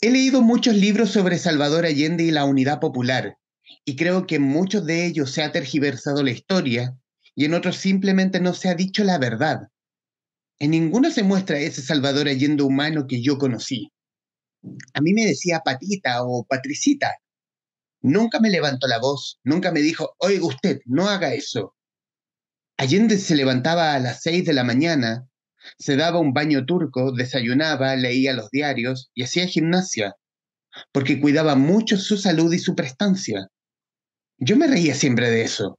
He leído muchos libros sobre Salvador Allende y la Unidad Popular, y creo que en muchos de ellos se ha tergiversado la historia y en otros simplemente no se ha dicho la verdad. En ninguno se muestra ese Salvador Allende humano que yo conocí. A mí me decía Patita o Patricita. Nunca me levantó la voz, nunca me dijo, oiga usted, no haga eso. Allende se levantaba a las 6 de la mañana, se daba un baño turco, desayunaba, leía los diarios y hacía gimnasia, porque cuidaba mucho su salud y su prestancia. Yo me reía siempre de eso.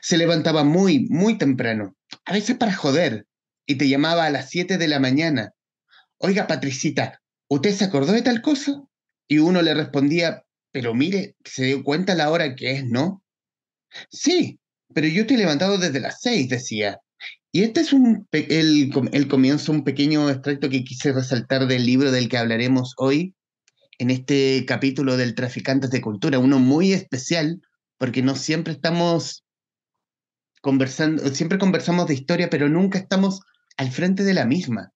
Se levantaba muy temprano, a veces para joder, y te llamaba a las 7 de la mañana. Oiga, Patricita, ¿usted se acordó de tal cosa? Y uno le respondía, pero mire, ¿se dio cuenta la hora que es, no? Sí, pero yo estoy levantado desde las 6, decía. Y este es el comienzo, un pequeño extracto que quise resaltar del libro del que hablaremos hoy, en este capítulo del Traficantes de Cultura, uno muy especial, porque no siempre estamos conversando, siempre conversamos de historia, pero nunca estamos al frente de la misma.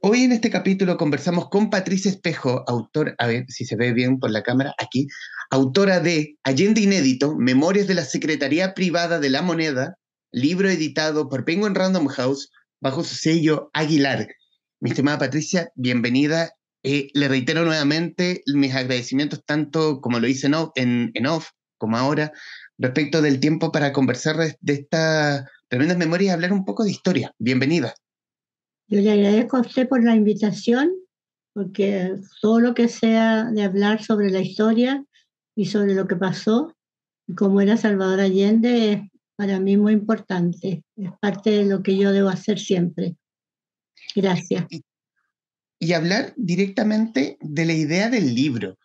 Hoy en este capítulo conversamos con Patricia Espejo, autor, a ver si se ve bien por la cámara, aquí, autora de Allende Inédito, Memorias de la Secretaría Privada de la Moneda, libro editado por Penguin Random House bajo su sello Aguilar. Mi estimada Patricia, bienvenida. Le reitero nuevamente mis agradecimientos, tanto como lo hice en off, como ahora, respecto del tiempo para conversar de estas tremendas memorias y hablar un poco de historia. Bienvenida. Yo le agradezco a usted por la invitación, porque todo lo que sea de hablar sobre la historia y sobre lo que pasó y cómo era Salvador Allende es para mí muy importante. Es parte de lo que yo debo hacer siempre. Gracias. Y hablar directamente de la idea del libro.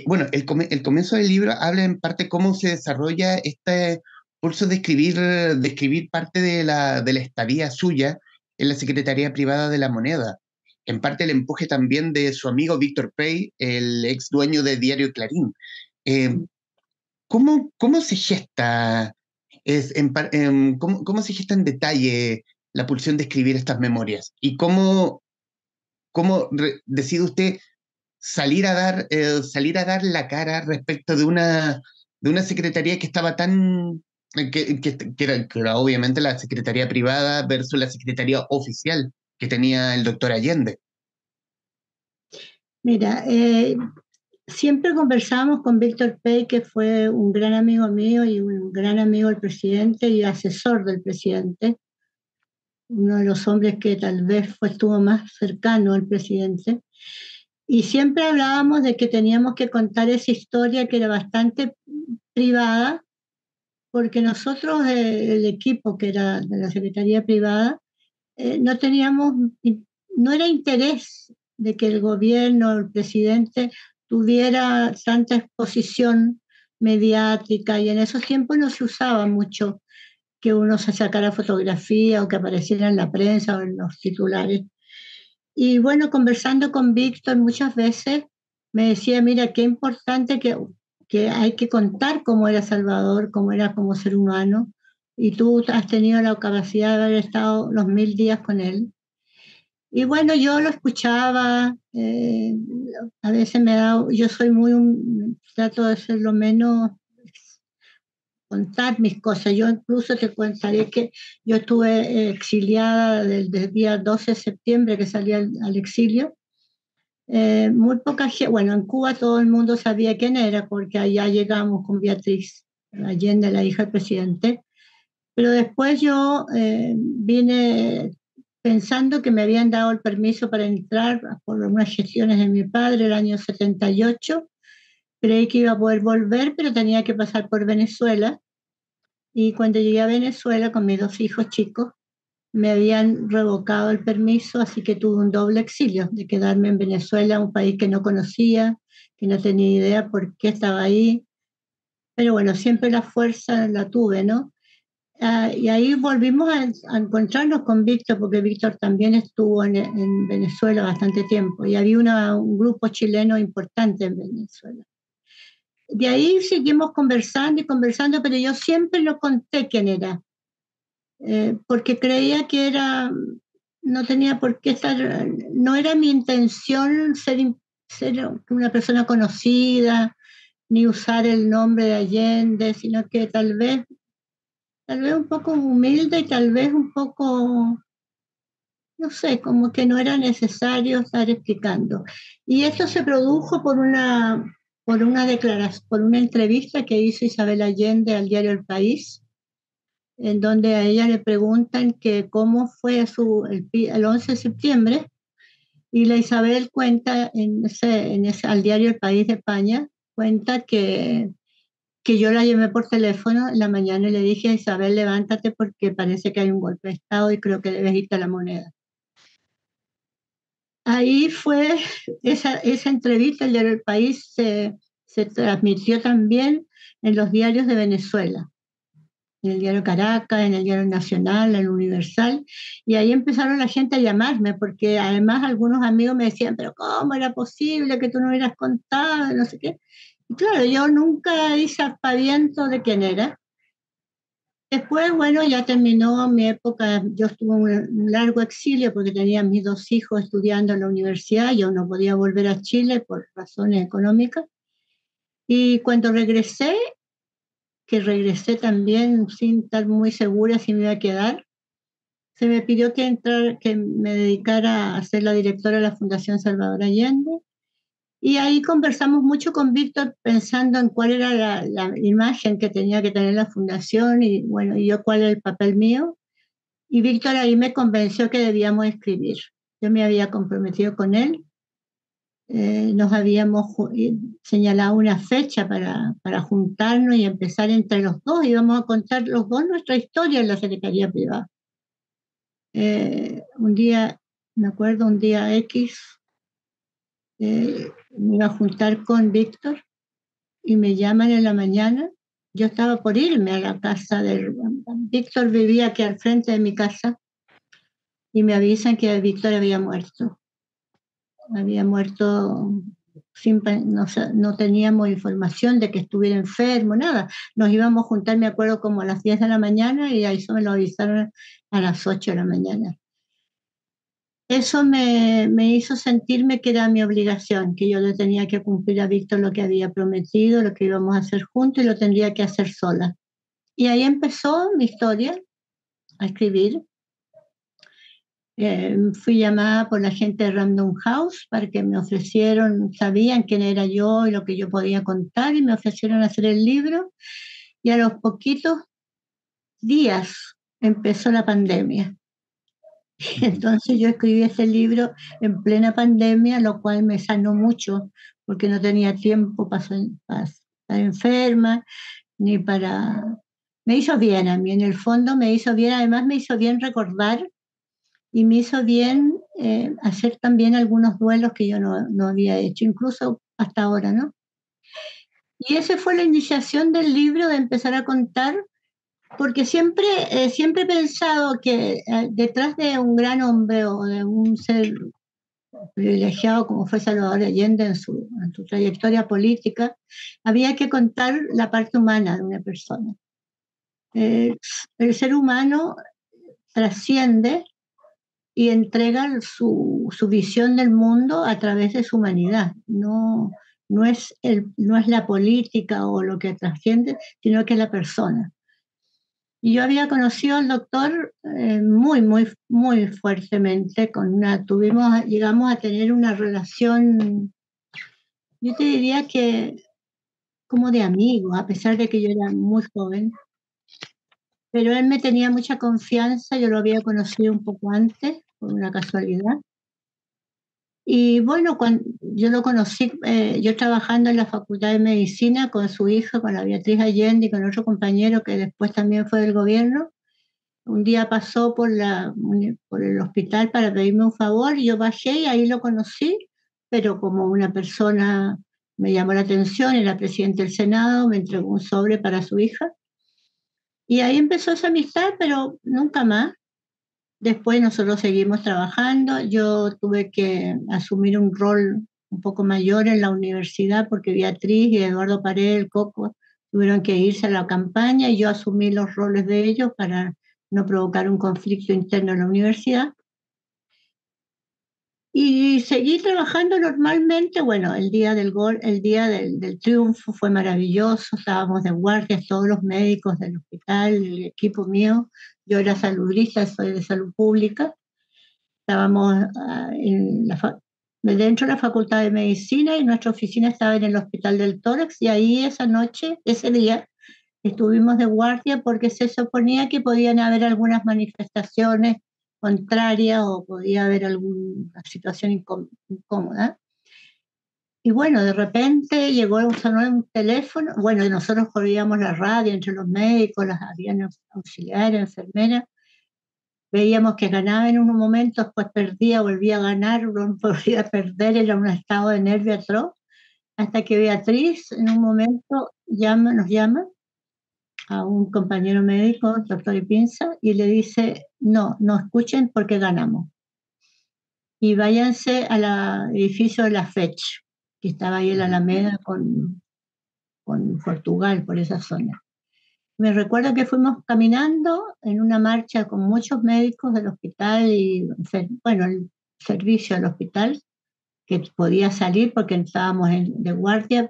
Bueno, el comienzo del libro habla en parte cómo se desarrolla este curso de escribir parte de la estadía suya en la Secretaría Privada de la Moneda. En parte el empuje también de su amigo Víctor Pey, el ex dueño de Diario Clarín. Eh, cómo se gesta, cómo se gesta en detalle la pulsión de escribir estas memorias? ¿Y decide usted salir a dar la cara respecto de una secretaría que estaba tan, que era obviamente la secretaría privada versus la secretaría oficial que tenía el doctor Allende? Mira, siempre conversábamos con Víctor Pey, que fue un gran amigo mío y un gran amigo del presidente y asesor del presidente, uno de los hombres que tal vez estuvo más cercano al presidente. Y siempre hablábamos de que teníamos que contar esa historia que era bastante privada, porque nosotros, el equipo que era de la Secretaría Privada, no teníamos, no era interés de que el gobierno, el presidente, tuviera tanta exposición mediática, y en esos tiempos no se usaba mucho que uno se sacara fotografía o que apareciera en la prensa o en los titulares. Y bueno, conversando con Víctor muchas veces, me decía, mira, qué importante que hay que contar cómo era Salvador, cómo era como ser humano, y tú has tenido la capacidad de haber estado los 1000 días con él. Y bueno, yo lo escuchaba, a veces me da, yo soy trato de ser lo menos, contar mis cosas. Yo incluso te contaré que yo estuve exiliada desde el día 12 de septiembre que salí al exilio. Muy poca gente, bueno, en Cuba todo el mundo sabía quién era porque allá llegamos con Beatriz Allende, la hija del presidente, pero después yo vine pensando que me habían dado el permiso para entrar por unas gestiones de mi padre el año 78. Creí que iba a poder volver, pero tenía que pasar por Venezuela, y cuando llegué a Venezuela con mis dos hijos chicos, me habían revocado el permiso, así que tuve un doble exilio, de quedarme en Venezuela, un país que no conocía, que no tenía idea por qué estaba ahí, pero bueno, siempre la fuerza la tuve, ¿no? Y ahí volvimos a encontrarnos con Víctor, porque Víctor también estuvo en Venezuela bastante tiempo, y había un grupo chileno importante en Venezuela. De ahí seguimos conversando y conversando, pero yo siempre lo conté quién era, porque creía que era, no tenía por qué estar, no era mi intención ser ser una persona conocida, ni usar el nombre de Allende, sino que tal vez un poco humilde y tal vez un poco, no sé, como que no era necesario estar explicando. Y esto se produjo por una declaración, por una entrevista que hizo Isabel Allende al diario El País, en donde a ella le preguntan que cómo fue el 11 de septiembre, y la Isabel cuenta al diario El País de España, cuenta que yo la llamé por teléfono en la mañana y le dije: Isabel, levántate porque parece que hay un golpe de Estado y creo que debes irte a La Moneda. Ahí fue esa entrevista, el diario El País se transmitió también en los diarios de Venezuela, en el diario Caracas, en el diario Nacional, en el Universal, y ahí empezaron la gente a llamarme, porque además algunos amigos me decían: pero ¿cómo era posible que tú no hubieras contado? No sé qué. Y claro, yo nunca hice aspaviento de quién era. Después, bueno, ya terminó mi época, yo estuve un largo exilio porque tenía mis dos hijos estudiando en la universidad, yo no podía volver a Chile por razones económicas, y cuando regresé, que regresé también sin estar muy segura si me iba a quedar, se me pidió que me dedicara a ser la directora de la Fundación Salvador Allende. Y ahí conversamos mucho con Víctor pensando en cuál era la imagen que tenía que tener la fundación y bueno, y yo cuál era el papel mío. Y Víctor ahí me convenció que debíamos escribir. Yo me había comprometido con él, nos habíamos señalado una fecha para juntarnos y empezar entre los dos. Íbamos a contar los dos nuestra historia en la Secretaría Privada. Un día, me acuerdo, un día X, me iba a juntar con Víctor y me llaman en la mañana. Yo estaba por irme a la casa de Víctor, vivía aquí al frente de mi casa, y me avisan que Víctor había muerto. Había muerto no teníamos información de que estuviera enfermo, nada. Nos íbamos a juntar, me acuerdo, como a las 10 de la mañana y a eso me lo avisaron a las 8 de la mañana. Eso me hizo sentirme que era mi obligación, que yo le tenía que cumplir a Víctor lo que había prometido, lo que íbamos a hacer juntos y lo tendría que hacer sola. Y ahí empezó mi historia, a escribir. Fui llamada por la gente de Random House para que me ofrecieron, sabían quién era yo y lo que yo podía contar, y me ofrecieron hacer el libro. Y a los poquitos días empezó la pandemia. Entonces yo escribí ese libro en plena pandemia, lo cual me sanó mucho, porque no tenía tiempo para estar enferma, ni para... Me hizo bien a mí, en el fondo me hizo bien, además me hizo bien recordar y me hizo bien hacer también algunos duelos que yo no había hecho, incluso hasta ahora, ¿no? Y esa fue la iniciación del libro, de empezar a contar, porque siempre he pensado que detrás de un gran hombre o de un ser privilegiado como fue Salvador Allende en su trayectoria política, había que contar la parte humana de una persona. El ser humano trasciende y entrega su visión del mundo a través de su humanidad. No es la política o lo que trasciende, sino que es la persona. Y yo había conocido al doctor muy fuertemente, llegamos a tener una relación, yo te diría que como de amigos, a pesar de que yo era muy joven, pero él me tenía mucha confianza, yo lo había conocido un poco antes, por una casualidad. Y bueno, cuando yo lo conocí, yo trabajando en la Facultad de Medicina con su hija, con la Beatriz Allende y con otro compañero que después también fue del gobierno. Un día pasó por el hospital para pedirme un favor y yo bajé y ahí lo conocí, pero como una persona me llamó la atención, era presidente del Senado, me entregó un sobre para su hija y ahí empezó esa amistad, pero nunca más. Después nosotros seguimos trabajando, yo tuve que asumir un rol un poco mayor en la universidad porque Beatriz y Eduardo Paredes, el Coco, tuvieron que irse a la campaña y yo asumí los roles de ellos para no provocar un conflicto interno en la universidad. Y seguí trabajando normalmente. Bueno, el día del gol, el día del triunfo fue maravilloso. Estábamos de guardia, todos los médicos del hospital, el equipo mío. Yo era saludista, soy de salud pública. Estábamos dentro de la Facultad de Medicina y nuestra oficina estaba en el Hospital del Tórax. Y ahí esa noche, ese día, estuvimos de guardia porque se suponía que podían haber algunas manifestaciones contrarias o podía haber alguna situación incómoda. Y bueno, de repente sonó un teléfono. Bueno, y nosotros corríamos la radio entre los médicos, las habían auxiliares, enfermeras. Veíamos que ganaba en un momento, después perdía, volvía a ganar, volvía a perder, era un estado de nervio atroz, hasta que Beatriz en un momento nos llama a un compañero médico, doctor Ipinza, y le dice, no, no escuchen porque ganamos. Y váyanse al edificio de la FECH, que estaba ahí en la Alameda con Portugal, por esa zona. Me recuerdo que fuimos caminando en una marcha con muchos médicos del hospital y, bueno, el servicio del hospital, que podía salir porque estábamos de guardia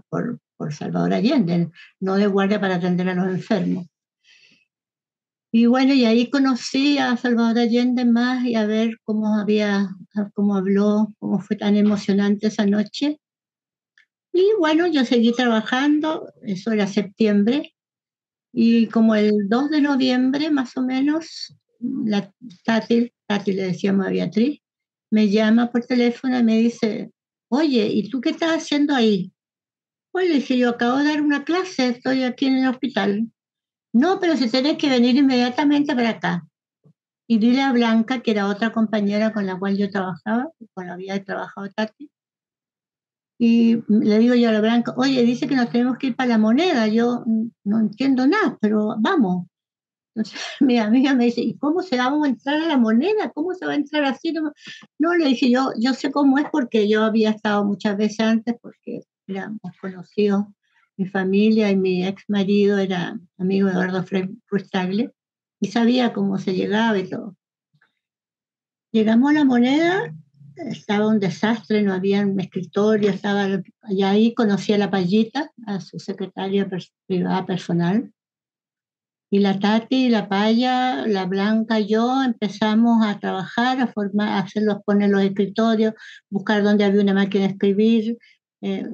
por Salvador Allende, no de guardia para atender a los enfermos. Y bueno, y ahí conocí a Salvador Allende más y a ver cómo habló, cómo fue tan emocionante esa noche. Y bueno, yo seguí trabajando, eso era septiembre, y como el 2 de noviembre más o menos, la Tati le decíamos a Beatriz, me llama por teléfono y me dice, oye, ¿y tú qué estás haciendo ahí? Pues le dije, yo acabo de dar una clase, estoy aquí en el hospital. No, pero si tenés que venir inmediatamente para acá. Y dile a Blanca, que era otra compañera con la cual yo trabajaba, con la que había trabajado Tati, y le digo yo a la Blanca, oye, dice que nos tenemos que ir para la Moneda, yo no entiendo nada, pero vamos. Entonces mi amiga me dice, ¿y cómo se vamos a entrar a la Moneda? ¿Cómo se va a entrar así? No, no, le dije yo sé cómo es porque yo había estado muchas veces antes, porque éramos conocidos, mi familia y mi ex marido era amigo de Eduardo Ruiz Tagle, y sabía cómo se llegaba y todo. Llegamos a la Moneda, estaba un desastre, no había un escritorio, y ahí conocí a la Payita, a su secretaria privada personal, y la Tati, la Paya, la Blanca y yo empezamos a trabajar, poner los escritorios, buscar dónde había una máquina de escribir, eh,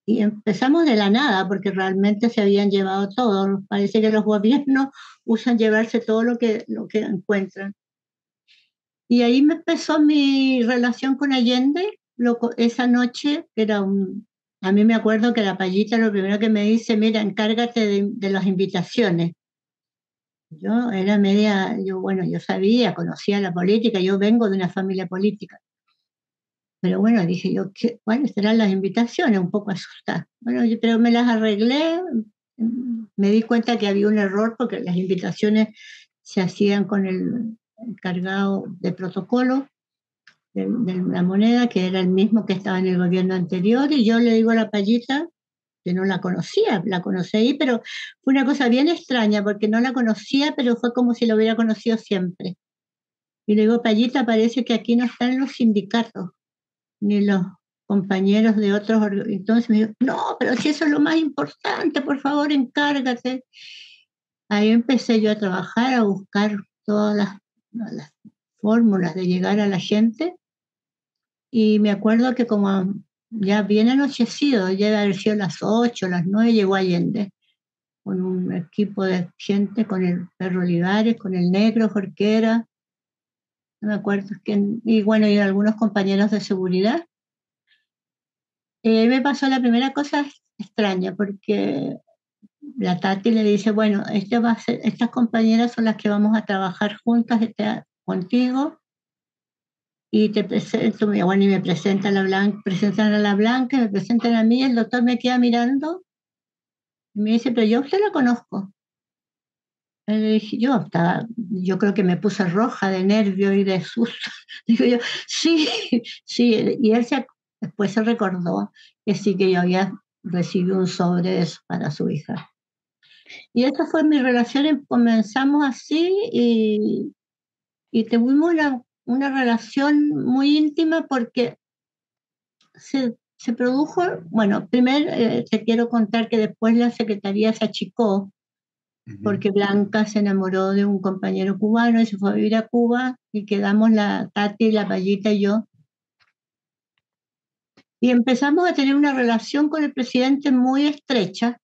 y empezamos de la nada, porque realmente se habían llevado todo. Parece que los gobiernos usan llevarse todo lo que encuentran. Y ahí me empezó mi relación con Allende, esa noche, a mí me acuerdo que la Payita lo primero que me dice, mira, encárgate de las invitaciones. Yo era bueno, yo sabía, conocía la política, yo vengo de una familia política. Pero bueno, dije yo, ¿cuáles serán las invitaciones? Un poco asustada. Bueno, pero me las arreglé, me di cuenta que había un error porque las invitaciones se hacían con el encargado de protocolo de la Moneda, que era el mismo que estaba en el gobierno anterior, y yo le digo a la Payita, que no la conocía, la conocí, pero fue una cosa bien extraña, porque no la conocía, pero fue como si lo hubiera conocido siempre. Y le digo, Payita, parece que aquí no están los sindicatos, ni los compañeros de otros. Entonces me dijo, no, pero si eso es lo más importante, por favor, encárgate. Ahí empecé yo a trabajar, a buscar todas las fórmulas de llegar a la gente. Y me acuerdo que como ya bien anochecido, ya debe haber sido las 8, las 9, llegó Allende con un equipo de gente, con el perro Olivares, con el negro Jorquera, no me acuerdo quién, y bueno, y algunos compañeros de seguridad. Me pasó la primera cosa extraña, porque la Tati le dice, bueno, estas compañeras son las que vamos a trabajar juntas contigo, y te presento, bueno, y me presentan a la Blanca, presentan a la Blanca, me presentan a mí, el doctor me queda mirando y me dice, pero yo a usted la conozco. Le dije, yo creo que me puse roja de nervio y de susto. Digo yo, sí, sí, y después se recordó que sí, que yo había recibido un sobre de eso para su hija. Y esta fue mi relación, comenzamos así y tuvimos una relación muy íntima porque se produjo, bueno, primero te quiero contar que después la secretaría se achicó porque Blanca se enamoró de un compañero cubano y se fue a vivir a Cuba y quedamos la Tati, la Payita y yo. Y empezamos a tener una relación con el presidente muy estrecha,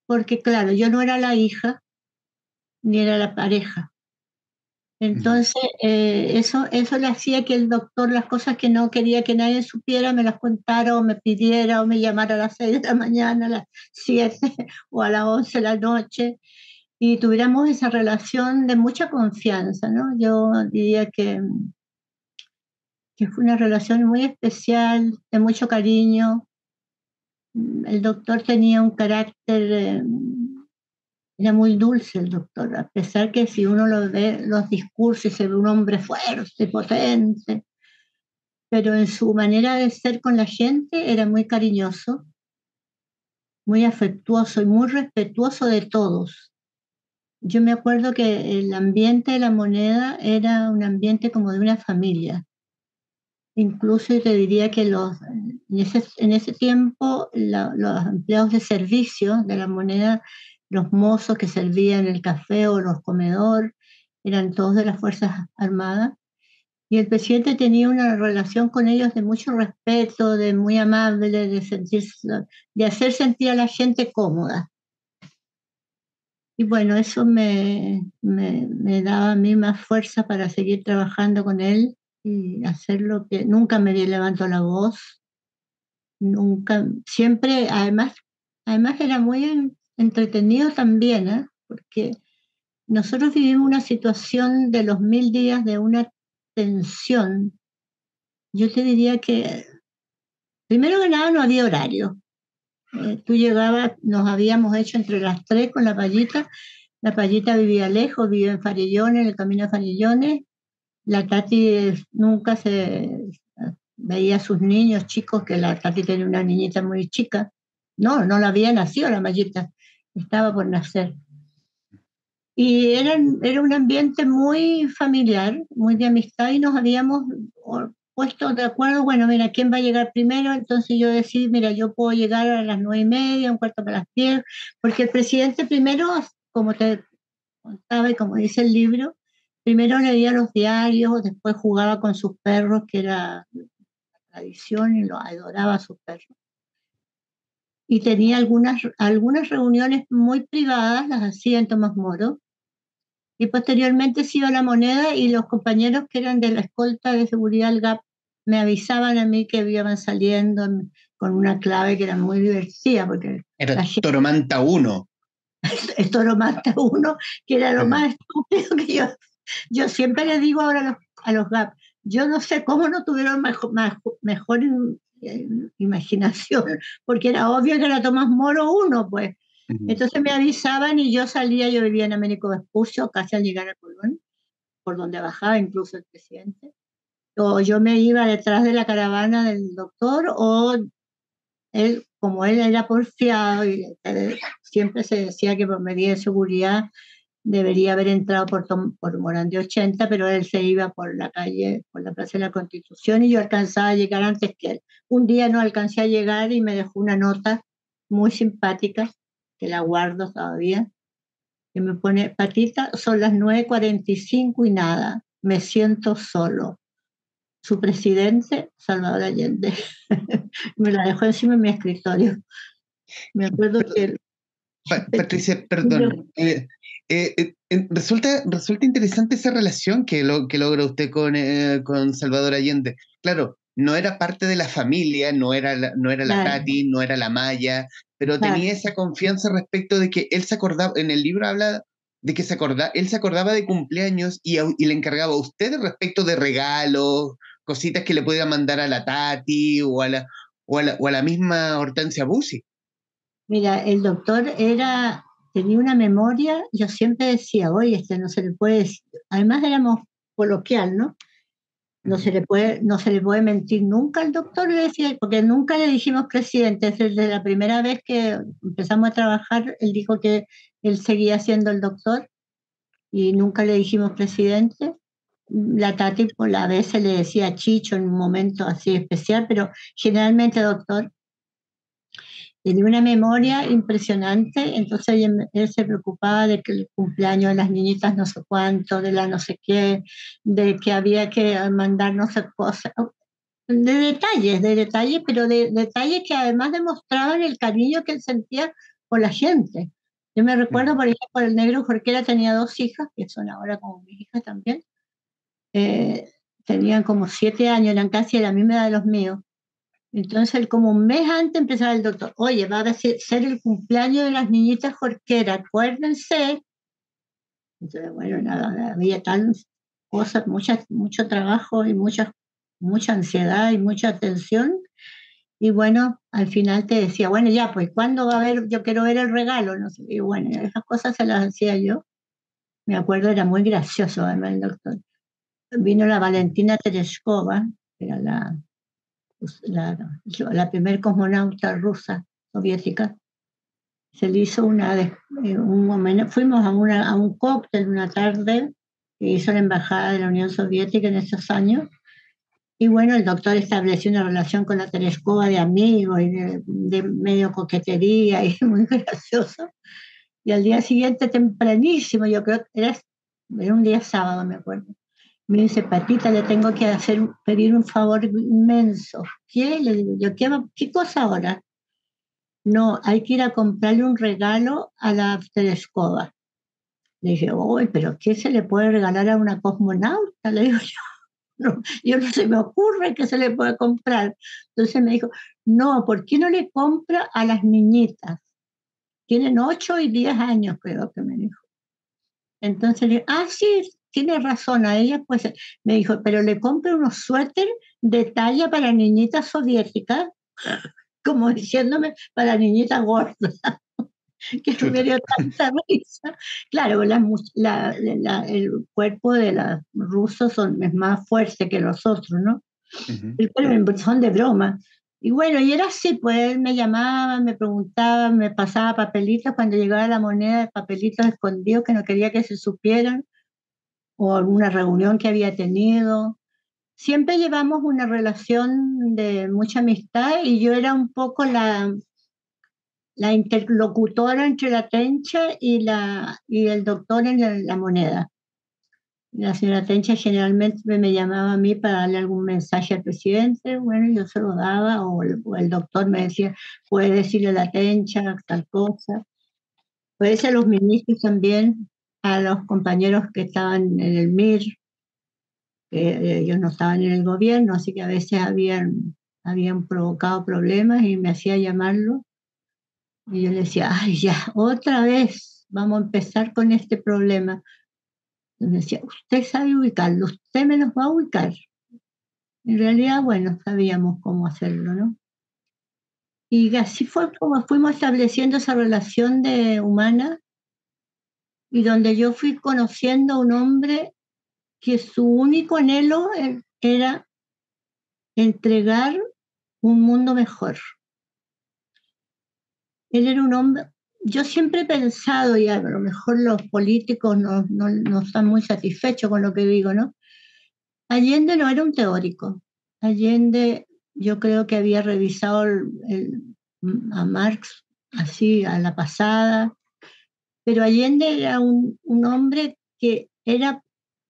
porque claro, yo no era la hija ni era la pareja. Entonces, eso le hacía que el doctor las cosas que no quería que nadie supiera me las contara o me pidiera o me llamara a las 6 de la mañana, a las 7 o a las 11 de la noche y tuviéramos esa relación de mucha confianza, ¿no? Yo diría que fue una relación muy especial, de mucho cariño. El doctor tenía un carácter, era muy dulce el doctor, a pesar que si uno lo ve, los discursos, se ve un hombre fuerte, potente, pero en su manera de ser con la gente era muy cariñoso, muy afectuoso y muy respetuoso de todos. Yo me acuerdo que el ambiente de la Moneda era un ambiente como de una familia. Incluso te diría que en ese tiempo los empleados de servicio de la Moneda, los mozos que servían el café o los comedores, eran todos de las Fuerzas Armadas. Y el presidente tenía una relación con ellos de mucho respeto, de muy amable, de hacer sentir a la gente cómoda. Y bueno, eso me daba a mí más fuerza para seguir trabajando con él y hacer lo que nunca me levantó la voz, nunca, siempre, además era muy entretenido también, ¿eh? Porque nosotros vivimos una situación de los 1000 días de una tensión. Yo te diría que, primero que nada, no había horario. Tú llegabas, nos habíamos hecho entre las 3 con la Payita vivía lejos, vivía en Farellones, en el camino de Farellones. La Tati nunca se veía a sus niños chicos, que la Tati tenía una niñita muy chica. No, no la había nacido la Mayita, estaba por nacer. Y era un ambiente muy familiar, muy de amistad, y nos habíamos puesto de acuerdo, bueno, mira, ¿quién va a llegar primero? Entonces yo decidí, mira, yo puedo llegar a las 9:30, un cuarto para las 10, porque el presidente primero, como te contaba y como dice el libro, primero leía los diarios, después jugaba con sus perros, que era tradición, y lo adoraba a sus perros. Y tenía algunas reuniones muy privadas, las hacía en Tomás Moro, y posteriormente se iba a La Moneda y los compañeros que eran de la escolta de seguridad del GAP me avisaban a mí que iban saliendo con una clave que era muy divertida, porque Era la gente, Toromanta 1. esto lo mata uno, que era lo más estúpido que yo siempre le digo ahora a los GAP, yo no sé cómo no tuvieron mejor imaginación, porque era obvio que era Tomás Moro uno, pues. Entonces me avisaban y yo salía, yo vivía en Américo Vespucio, casi al llegar a Colón, por donde bajaba incluso el presidente. O yo me iba detrás de la caravana del doctor, o él, como él era porfiado y siempre se decía que por medida de seguridad debería haber entrado por Morán de 80, pero él se iba por la calle, por la Plaza de la Constitución, y yo alcanzaba a llegar antes que él. Un día no alcancé a llegar y me dejó una nota muy simpática, que la guardo todavía, que me pone: Patita, son las 9:45 y nada, me siento solo. Su presidente, Salvador Allende. Me la dejó encima de mi escritorio. Me acuerdo que... Patricia, perdón. Resulta interesante esa relación que logra usted con Salvador Allende. Claro, no era parte de la familia, no era la Claro, Tati, no era la Maya, pero claro. tenía esa confianza respecto de que él se acordaba, en el libro habla de que él se acordaba de cumpleaños y le encargaba a usted respecto de regalos, cositas que le pudiera mandar a la Tati o a la misma Hortensia Bussi. Mira, el doctor tenía una memoria, yo siempre decía, oye, no se le puede decir, además éramos coloquial, ¿no? No se le puede mentir nunca al doctor, le decía, porque nunca le dijimos presidente. Desde la primera vez que empezamos a trabajar, él dijo que él seguía siendo el doctor y nunca le dijimos presidente. la Tati por a veces le decía Chicho en un momento así especial, pero generalmente doctor tenía una memoria impresionante, entonces él se preocupaba de que el cumpleaños de las niñitas no sé cuánto, de la no sé qué, de que había que mandar no sé cosas, de detalles, pero de detalles que además demostraban el cariño que él sentía por la gente. Yo me recuerdo, Mm. por ejemplo, el negro Jorquera tenía dos hijas, que son ahora como mis hijas también, eh, tenían como 7 años, eran casi de la misma edad de los míos. Entonces, como un mes antes empezaba el doctor, oye, va a ser el cumpleaños de las niñitas Jorquera, acuérdense. Entonces, bueno, nada, había tal cosas, mucho trabajo y mucha ansiedad y mucha tensión. Y bueno, al final te decía, bueno, ya, pues, ¿cuándo va a haber? Yo quiero ver el regalo, no sé. Y bueno, esas cosas se las hacía yo. Me acuerdo, era muy gracioso además el doctor. Vino la Valentina Tereshkova, que era la primer cosmonauta rusa, soviética. Se le hizo un homenaje, fuimos a un cóctel una tarde que hizo la Embajada de la Unión Soviética en esos años. Y bueno, el doctor estableció una relación con la Tereshkova de amigo y de medio coquetería y muy gracioso. Y al día siguiente, tempranísimo, yo creo que era un día sábado, me acuerdo. Me dice, Patita, le tengo que pedir un favor inmenso. ¿Qué? Le digo yo, ¿qué cosa ahora? No, hay que ir a comprarle un regalo a la Tereshkova. Le dije, uy, pero ¿qué se le puede regalar a una cosmonauta? Le digo yo no se me ocurre que se le pueda comprar. Entonces me dijo, no, ¿por qué no le compra a las niñitas? Tienen 8 y 10 años, creo que me dijo. Entonces le dije, sí, tiene razón, a ella pues me dijo, pero le compre unos suéter de talla para niñitas soviéticas, como diciéndome para niñitas gordas, que me Chuta. dio tanta risa. Claro, el cuerpo de los rusos es más fuerte que los otros, ¿no? Ujú. Pero son de broma. Y bueno, y era así, pues él me llamaba, me preguntaba, me pasaba papelitos cuando llegaba la moneda, papelitos escondidos que no quería que se supieran, o alguna reunión que había tenido. Siempre llevamos una relación de mucha amistad y yo era un poco la interlocutora entre la Tencha y el doctor en la moneda. La señora Tencha generalmente me llamaba a mí para darle algún mensaje al presidente, bueno, yo se lo daba, o el doctor me decía, puede decirle a la Tencha tal cosa. Puede ser a los ministros también, a los compañeros que estaban en el MIR, que ellos no estaban en el gobierno, así que a veces habían provocado problemas y me hacía llamarlo. Y yo le decía, ay, ya, otra vez vamos a empezar con este problema. Y me decía, usted sabe ubicarlo, usted me los va a ubicar. En realidad, bueno, sabíamos cómo hacerlo, ¿no? Y así fue como fuimos estableciendo esa relación humana y donde yo fui conociendo a un hombre que su único anhelo era entregar un mundo mejor. Él era un hombre, yo siempre he pensado, y a lo mejor los políticos no están muy satisfechos con lo que digo, ¿no? Allende no era un teórico. Allende yo creo que había revisado a Marx así a la pasada, pero Allende era un hombre que era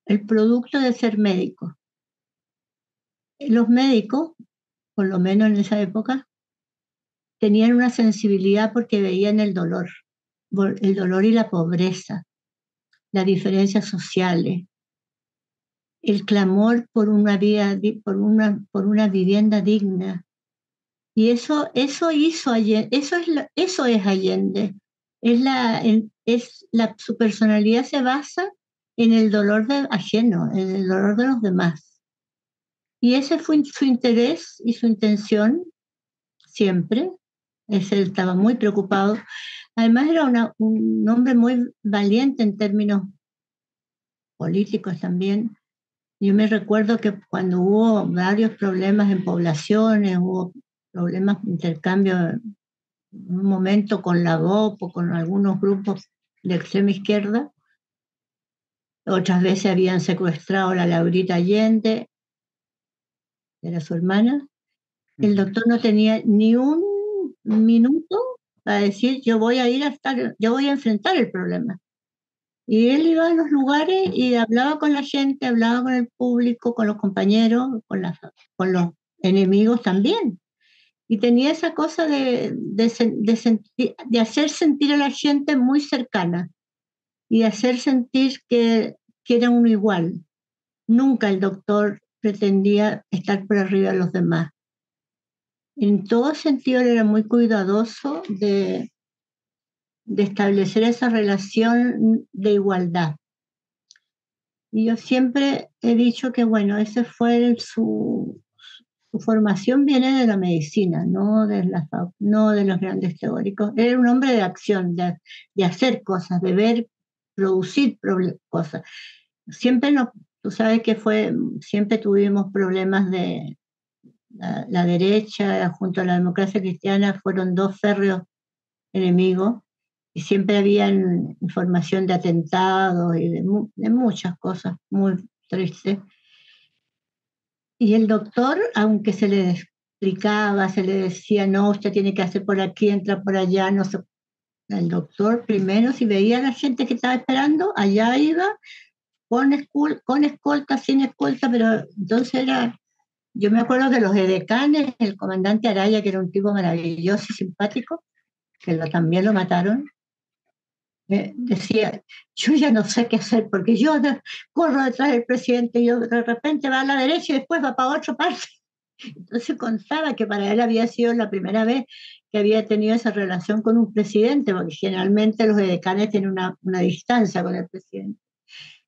el producto de ser médico. Los médicos, por lo menos en esa época, tenían una sensibilidad porque veían el dolor y la pobreza, las diferencias sociales, el clamor por una vida, por una vivienda digna. Y eso hizo Allende, eso es Allende. Su personalidad se basa en el dolor ajeno, en el dolor de los demás. Y ese fue su interés y su intención siempre. Él estaba muy preocupado. Además era un hombre muy valiente en términos políticos también. Yo me recuerdo que cuando hubo varios problemas en poblaciones, hubo problemas de intercambio en un momento con la GOP o con algunos grupos de extrema izquierda, otras veces habían secuestrado a la Laurita Allende, que era su hermana. El doctor no tenía ni un minuto para decir yo voy a enfrentar el problema. Y él iba a los lugares y hablaba con la gente, hablaba con el público, con los compañeros, con los enemigos también. Y tenía esa cosa de hacer sentir a la gente muy cercana y hacer sentir que era uno igual. Nunca el doctor pretendía estar por arriba de los demás. En todo sentido, él era muy cuidadoso de establecer esa relación de igualdad. Y yo siempre he dicho que, bueno, ese fue su formación viene de la medicina, no de los grandes teóricos. Era un hombre de acción, de hacer cosas, de ver, producir cosas. Siempre tú sabes que siempre tuvimos problemas de la derecha junto a la democracia cristiana, fueron dos férreos enemigos y siempre habían información de atentados y de muchas cosas muy tristes. Y el doctor, aunque se le explicaba, se le decía, no, usted tiene que hacer por aquí, entra por allá, no sé. El doctor primero, si veía a la gente que estaba esperando, allá iba, con escolta, sin escolta, pero entonces yo me acuerdo de los edecanes, el comandante Araya, que era un tipo maravilloso y simpático, que también lo mataron, decía, yo ya no sé qué hacer, porque corro detrás del presidente y de repente va a la derecha y después va para otra parte. Entonces contaba que para él había sido la primera vez que había tenido esa relación con un presidente, porque generalmente los edecanes tienen una distancia con el presidente.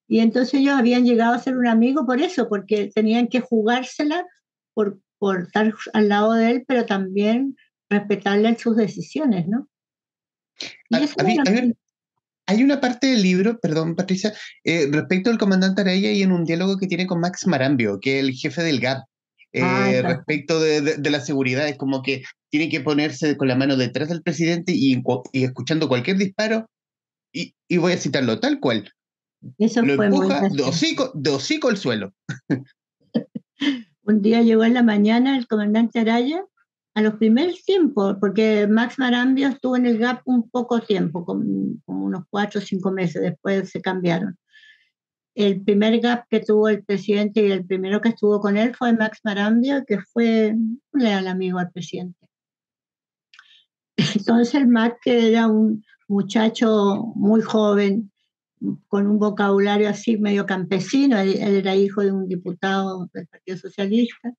Y entonces ellos habían llegado a ser un amigo por eso, porque tenían que jugársela por estar al lado de él, pero también respetarle en sus decisiones, ¿no? Y eso Había, era... hay una parte del libro, perdón Patricia, respecto al comandante Araya y en un diálogo que tiene con Max Marambio, que es el jefe del GAP, respecto de la seguridad, es como que tiene que ponerse con la mano detrás del presidente y escuchando cualquier disparo, y voy a citarlo tal cual, Eso lo fue muy empuja gracioso. de hocico al suelo. Un día llegó en la mañana el comandante Araya a los primeros tiempos, porque Max Marambio estuvo en el GAP un poco tiempo, como unos 4 o 5 meses, después se cambiaron. El primer GAP que tuvo el presidente y el primero que estuvo con él fue Max Marambio, que fue un leal amigo al presidente. Entonces el Max, que era un muchacho muy joven, con un vocabulario así medio campesino, él era hijo de un diputado del Partido Socialista,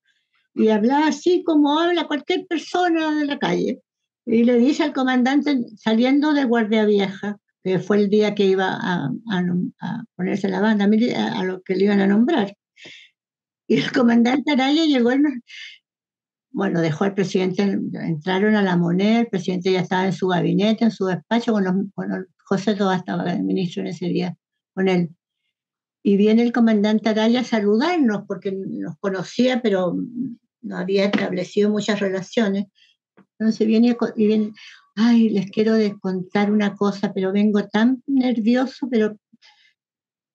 y hablaba así como habla cualquier persona de la calle. Y le dice al comandante, saliendo de Guardia Vieja, que fue el día que iba a ponerse la banda, a lo que le iban a nombrar. Y el comandante Araya llegó, bueno, dejó al presidente, entraron a la Moneda, el presidente ya estaba en su gabinete, en su despacho, José Toá estaba el ministro en ese día con él. Y viene el comandante Araya a saludarnos, porque nos conocía, pero no había establecido muchas relaciones. Entonces viene, ay, les quiero contar una cosa, pero vengo tan nervioso,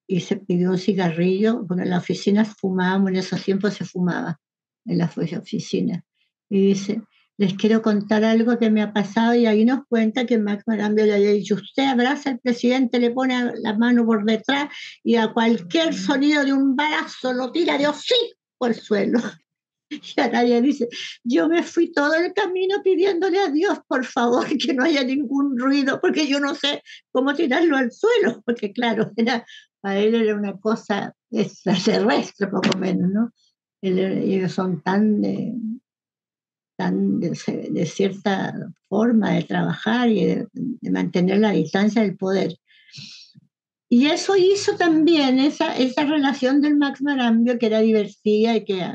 y se pidió un cigarrillo, porque en la oficina fumábamos, en esos tiempos se fumaba, en la oficina. Y dice, les quiero contar algo que me ha pasado, y ahí nos cuenta que Max Marambio le había dicho, usted abraza al presidente, le pone la mano por detrás, y a cualquier sonido de un balazo lo tira de hocico por el suelo. Y Araya dice, yo me fui todo el camino pidiéndole a Dios, por favor, que no haya ningún ruido, porque yo no sé cómo tirarlo al suelo, porque claro, para él era una cosa extraterrestre, poco menos, ¿no? Ellos son de cierta forma de trabajar y de mantener la distancia del poder. Y eso hizo también esa relación del Max Marambio, que era divertida y que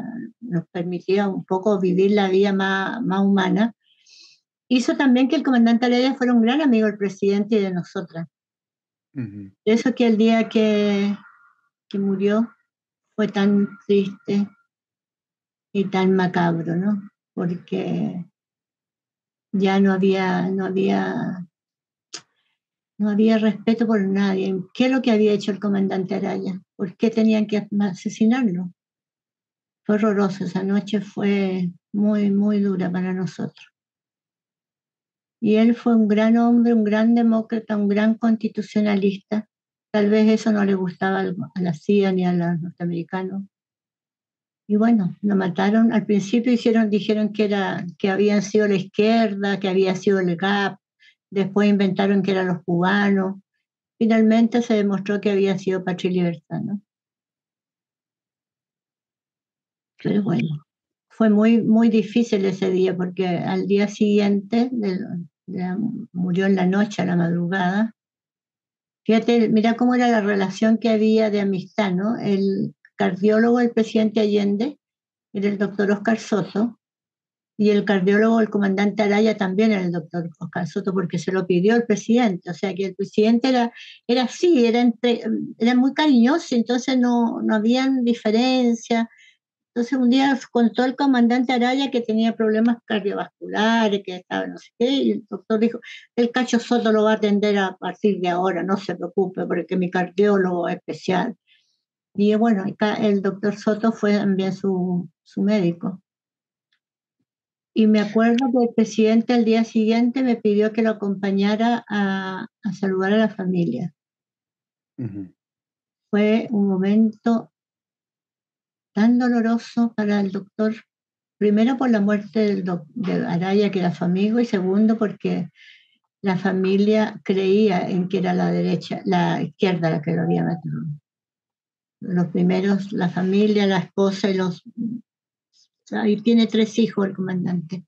nos permitía un poco vivir la vida más humana, hizo también que el comandante Araya fuera un gran amigo del presidente y de nosotras. Ujú. Eso que el día que murió fue tan triste y tan macabro, ¿no? Porque ya no había no había respeto por nadie. ¿Qué es lo que había hecho el comandante Araya? ¿Por qué tenían que asesinarlo? Fue horroroso, esa noche fue muy, muy dura para nosotros. Y él fue un gran hombre, un gran demócrata, un gran constitucionalista. Tal vez eso no le gustaba a la CIA ni a los norteamericanos. Y bueno, lo mataron. Al principio dijeron que habían sido la izquierda, que había sido el GAP. Después inventaron que eran los cubanos. Finalmente se demostró que había sido Patria y Libertad, ¿no? Pero bueno, fue muy, muy difícil ese día porque al día siguiente murió en la noche, a la madrugada. Fíjate, mira cómo era la relación que había de amistad, ¿no? El cardiólogo del presidente Allende era el doctor Oscar Soto, y el cardiólogo del comandante Araya también era el doctor Oscar Soto, porque se lo pidió el presidente. O sea que el presidente era así, era muy cariñoso, entonces no habían diferencias. Entonces un día contó el comandante Araya que tenía problemas cardiovasculares, que estaba no sé qué, y el doctor dijo, el Cacho Soto lo va a atender a partir de ahora, no se preocupe, porque mi cardiólogo es especial. Y bueno, el doctor Soto fue también su médico. Y me acuerdo que el presidente al día siguiente me pidió que lo acompañara a saludar a la familia. Fue un momento tan doloroso para el doctor, primero por la muerte de Araya, que era su amigo, y segundo porque la familia creía en que era la izquierda la que lo había matado. Los primeros, la familia, la esposa y ahí tiene 3 hijos el comandante.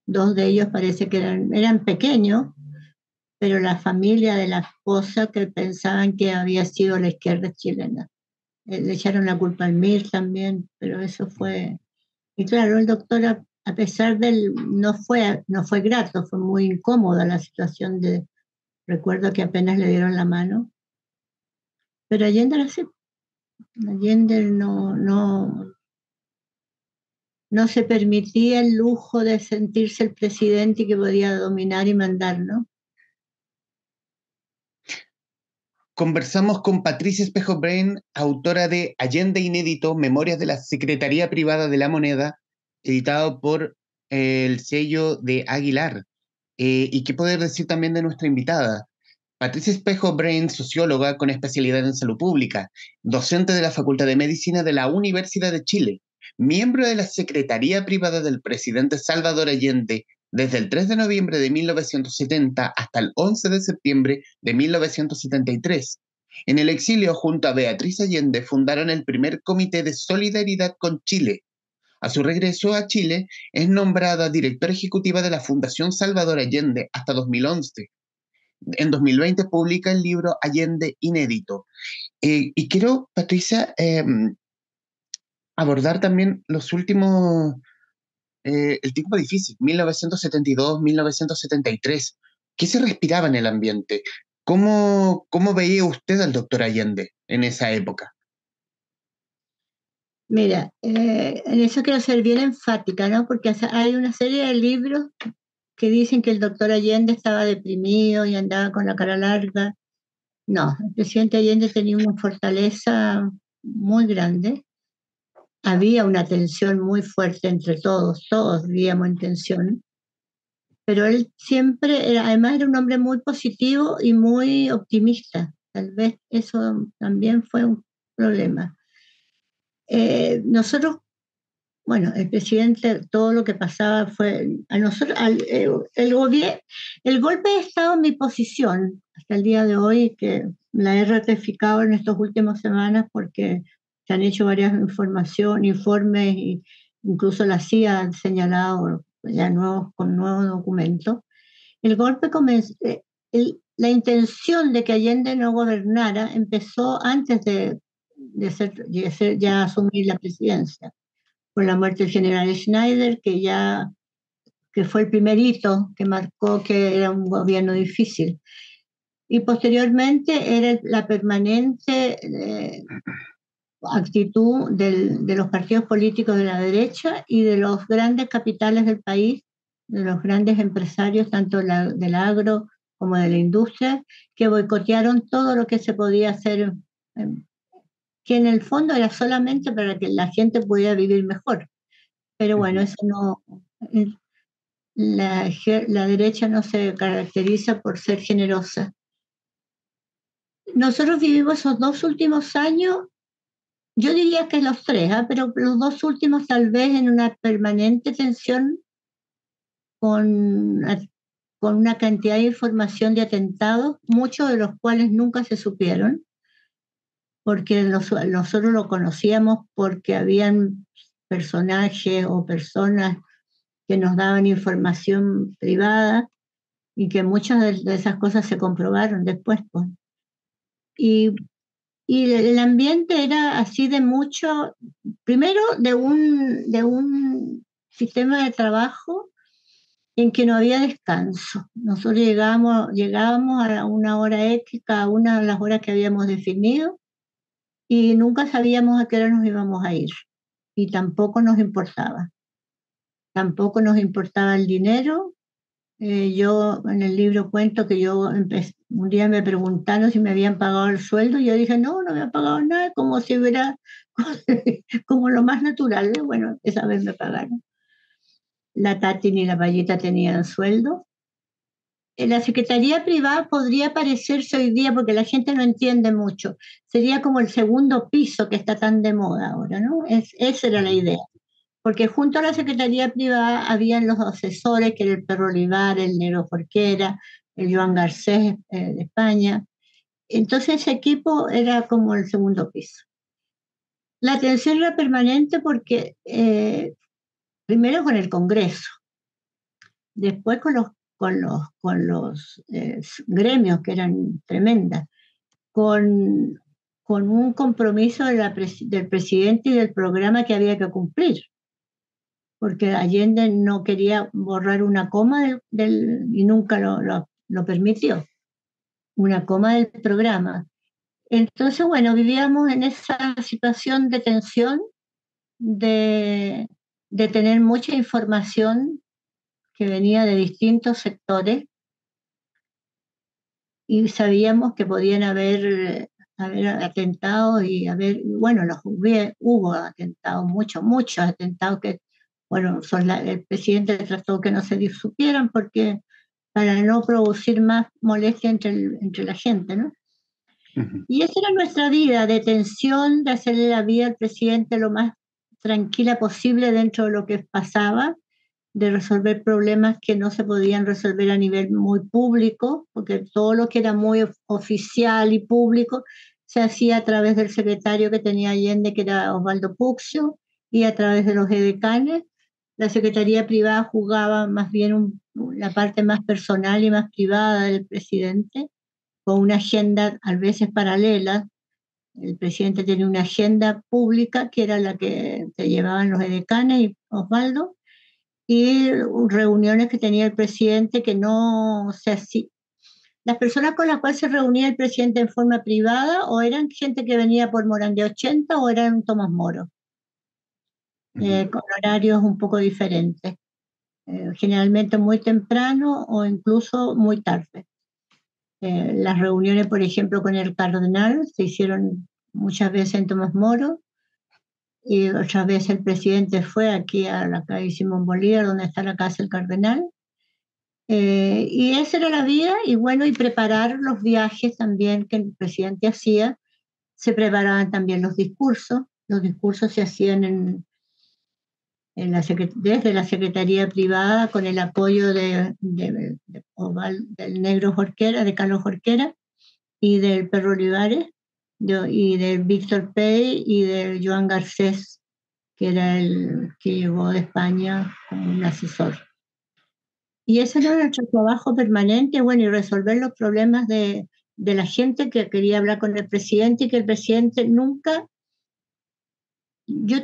2 de ellos parece que eran pequeños, pero la familia de la esposa que pensaban que había sido la izquierda chilena. Le echaron la culpa al MIR también, pero eso fue... Y claro, el doctor, a pesar del... No fue grato, fue muy incómoda la situación de... Recuerdo que apenas le dieron la mano, pero Allende era así. Allende no se permitía el lujo de sentirse el presidente y que podía dominar y mandar, ¿no? Conversamos con Patricia Espejo Brain, autora de Allende Inédito, Memorias de la Secretaría Privada de la Moneda, editado por el sello de Aguilar. ¿Y qué poder decir también de nuestra invitada? Patricia Espejo Brain, socióloga con especialidad en salud pública, docente de la Facultad de Medicina de la Universidad de Chile, miembro de la Secretaría Privada del presidente Salvador Allende desde el 3 de noviembre de 1970 hasta el 11 de septiembre de 1973. En el exilio, junto a Beatriz Allende, fundaron el primer Comité de Solidaridad con Chile. A su regreso a Chile, es nombrada directora ejecutiva de la Fundación Salvador Allende hasta 2011. En 2020 publica el libro Allende Inédito. Y quiero, Patricia, abordar también los últimos, el tiempo difícil, 1972, 1973. ¿Qué se respiraba en el ambiente? ¿Cómo veía usted al doctor Allende en esa época? Mira, en eso quiero ser bien enfática, ¿no? Porque hay una serie de libros que dicen que el doctor Allende estaba deprimido y andaba con la cara larga. No, el presidente Allende tenía una fortaleza muy grande. Había una tensión muy fuerte entre todos vivíamos en tensión, pero él siempre además era un hombre muy positivo y muy optimista. Tal vez eso también fue un problema. Nosotros, bueno, el presidente, todo lo que pasaba fue a nosotros, el golpe de Estado en mi posición hasta el día de hoy, que la he ratificado en estas últimas semanas porque se han hecho varias informes, y incluso la CIA ha señalado ya con nuevos documentos. El golpe comenzó, la intención de que Allende no gobernara empezó antes de ya asumir la presidencia, con la muerte del general Schneider, que fue el primer hito que marcó que era un gobierno difícil. Y posteriormente era la permanente actitud de los partidos políticos de la derecha y de los grandes capitales del país, de los grandes empresarios, tanto del agro como de la industria, que boicotearon todo lo que se podía hacer, que en el fondo era solamente para que la gente pudiera vivir mejor. Pero bueno, eso no, eh, la derecha no se caracteriza por ser generosa. Nosotros vivimos esos 2 últimos años, yo diría que los tres, pero los 2 últimos tal vez en una permanente tensión con, con una cantidad de información de atentados, muchos de los cuales nunca se supieron, porque nosotros lo conocíamos porque habían personajes o personas que nos daban información privada y que muchas de esas cosas se comprobaron después, pues. Y, y el ambiente era así de mucho, primero de un sistema de trabajo en que no había descanso. Nosotros llegábamos a una hora X, cada una de las horas que habíamos definido, y nunca sabíamos a qué hora nos íbamos a ir. Y tampoco nos importaba. Tampoco nos importaba el dinero. Yo en el libro cuento que un día me preguntaron si me habían pagado el sueldo, y yo dije, no, no me han pagado nada, como si hubiera, como lo más natural. Bueno, esa vez me pagaron. La Tati ni la Payita tenían sueldo. La secretaría privada podría parecerse hoy día, porque la gente no entiende mucho, sería como el segundo piso que está tan de moda ahora, ¿no? Esa era la idea. Porque junto a la secretaría privada habían los asesores, que era el Perro Olivar, el Negro Jorquera, el Joan Garcés, de España. Entonces ese equipo era como el segundo piso. La tensión era permanente porque, primero con el Congreso, después con los gremios, que eran tremendas, con, con un compromiso del presidente y del programa que había que cumplir, porque Allende no quería borrar una coma y nunca lo permitió, una coma del programa. Entonces, bueno, vivíamos en esa situación de tensión, de, de tener mucha información que venía de distintos sectores, y sabíamos que podían haber atentados bueno, hubo atentados, muchos atentados que, bueno, el presidente trató que no se supieran, porque para no producir más molestia entre la gente, ¿no? Ujú. Y esa era nuestra vida, de tensión, de hacerle la vida al presidente lo más tranquila posible dentro de lo que pasaba, de resolver problemas que no se podían resolver a nivel muy público, porque todo lo que era muy oficial y público se hacía a través del secretario que tenía Allende, que era Osvaldo Puccio, y a través de los edecanes. La secretaría privada jugaba más bien la parte más personal y más privada del presidente, con una agenda a veces paralela. El presidente tenía una agenda pública que era la que te llevaban los edecanes y Osvaldo, y reuniones que tenía el presidente que no se hacían. Las personas con las cuales se reunía el presidente en forma privada o eran gente que venía por Morán de 80 o eran Tomás Moro, con horarios un poco diferentes, generalmente muy temprano o incluso muy tarde. Las reuniones, por ejemplo, con el cardenal se hicieron muchas veces en Tomás Moro, y otras veces el presidente fue aquí a la calle Simón Bolívar, donde está la casa del cardenal. Y esa era la vida, y bueno, y preparar los viajes también que el presidente hacía. Se preparaban también los discursos se hacían desde la Secretaría Privada, con el apoyo del Negro Jorquera, de Carlos Jorquera, y del Perro Olivares, y del Víctor Pey, y del Joan Garcés, que era el que llegó de España como un asesor. Y ese era nuestro trabajo permanente, bueno, y resolver los problemas de la gente que quería hablar con el presidente, y que el presidente nunca... Yo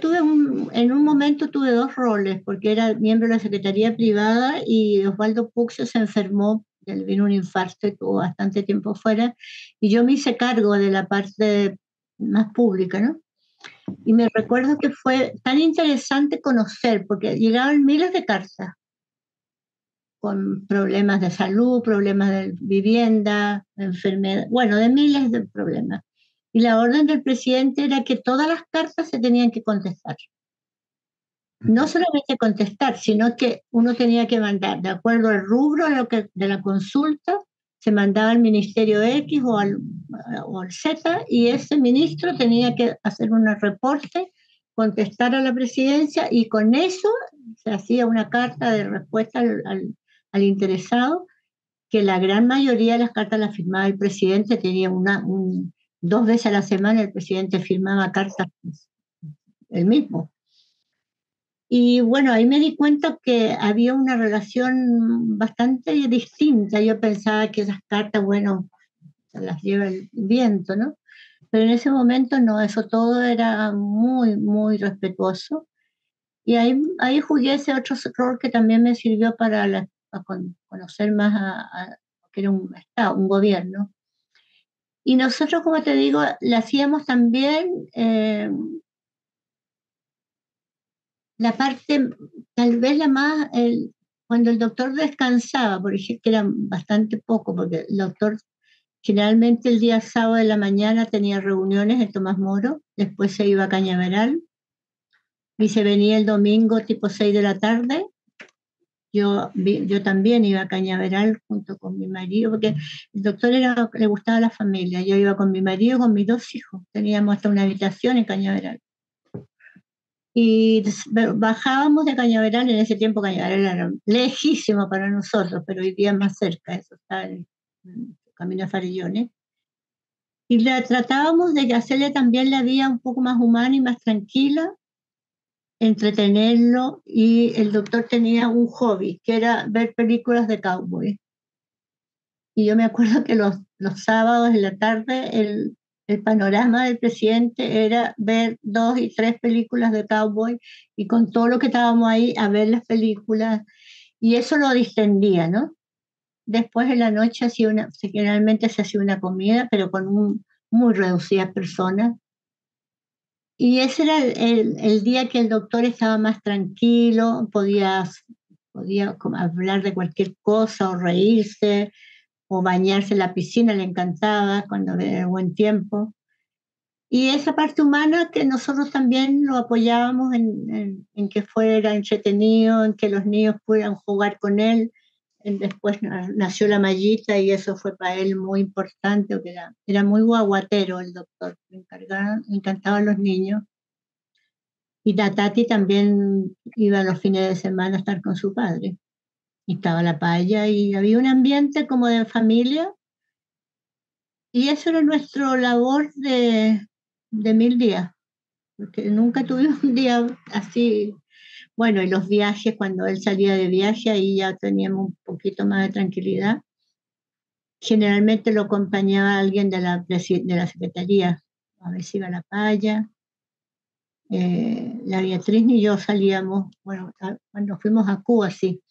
en un momento tuve dos roles, porque era miembro de la Secretaría Privada, y Osvaldo Puccio se enfermó, le vino un infarto y tuvo bastante tiempo fuera, y yo me hice cargo de la parte más pública, ¿no? Y me recuerdo que fue tan interesante conocer, porque llegaban miles de cartas, con problemas de salud, problemas de vivienda, enfermedad, bueno, de miles de problemas. Y la orden del presidente era que todas las cartas se tenían que contestar. No solamente contestar, sino que uno tenía que mandar, de acuerdo al rubro de la consulta, se mandaba al ministerio X o al Z, y ese ministro tenía que hacer un reporte, contestar a la presidencia, y con eso se hacía una carta de respuesta al interesado, que la gran mayoría de las cartas las firmaba el presidente. Tenía 2 veces a la semana el presidente firmaba cartas él mismo. Y bueno, ahí me di cuenta que había una relación bastante distinta. Yo pensaba que esas cartas, bueno, se las lleva el viento, ¿no? Pero en ese momento no, eso todo era muy, muy respetuoso. Y ahí jugué ese otro rol que también me sirvió para conocer más que era un Estado, un gobierno. Y nosotros, como te digo, le hacíamos también la parte, tal vez la más, cuando el doctor descansaba, por ejemplo, que era bastante poco, porque el doctor generalmente el día sábado de la mañana tenía reuniones en Tomás Moro, después se iba a Cañaveral, y se venía el domingo tipo 6 de la tarde. Yo también iba a Cañaveral junto con mi marido, porque el doctor le gustaba la familia. Yo iba con mi marido y con mis 2 hijos. Teníamos hasta una habitación en Cañaveral. Y bajábamos de Cañaveral. En ese tiempo Cañaveral era lejísimo para nosotros, pero hoy día más cerca, eso está en el camino a Farellones. Y tratábamos de hacerle también la vida un poco más humana y más tranquila, entretenerlo. Y el doctor tenía un hobby, que era ver películas de cowboy. Y yo me acuerdo que los sábados en la tarde el panorama del presidente era ver 2 y 3 películas de cowboy, y con todo lo que estábamos ahí a ver las películas, y eso lo distendía, ¿no? Después en la noche generalmente se hacía una comida, pero con muy reducidas personas. Y ese era el día que el doctor estaba más tranquilo, podía como hablar de cualquier cosa o reírse o bañarse en la piscina, le encantaba cuando había buen tiempo. Y esa parte humana que nosotros también lo apoyábamos en que fuera entretenido, en que los niños pudieran jugar con él. Después nació la Mayita y eso fue para él muy importante, porque era muy guaguatero el doctor, le encantaban los niños. Y la Tati también iba los fines de semana a estar con su padre. Y estaba la paya y había un ambiente como de familia. Y eso era nuestra labor de 1000 días, porque nunca tuvimos un día así. Bueno, y los viajes, cuando él salía de viaje, ahí ya teníamos un poquito más de tranquilidad. Generalmente lo acompañaba alguien de la secretaría, a ver si iba a la paya. La Beatriz ni yo salíamos, bueno, cuando fuimos a Cuba sí,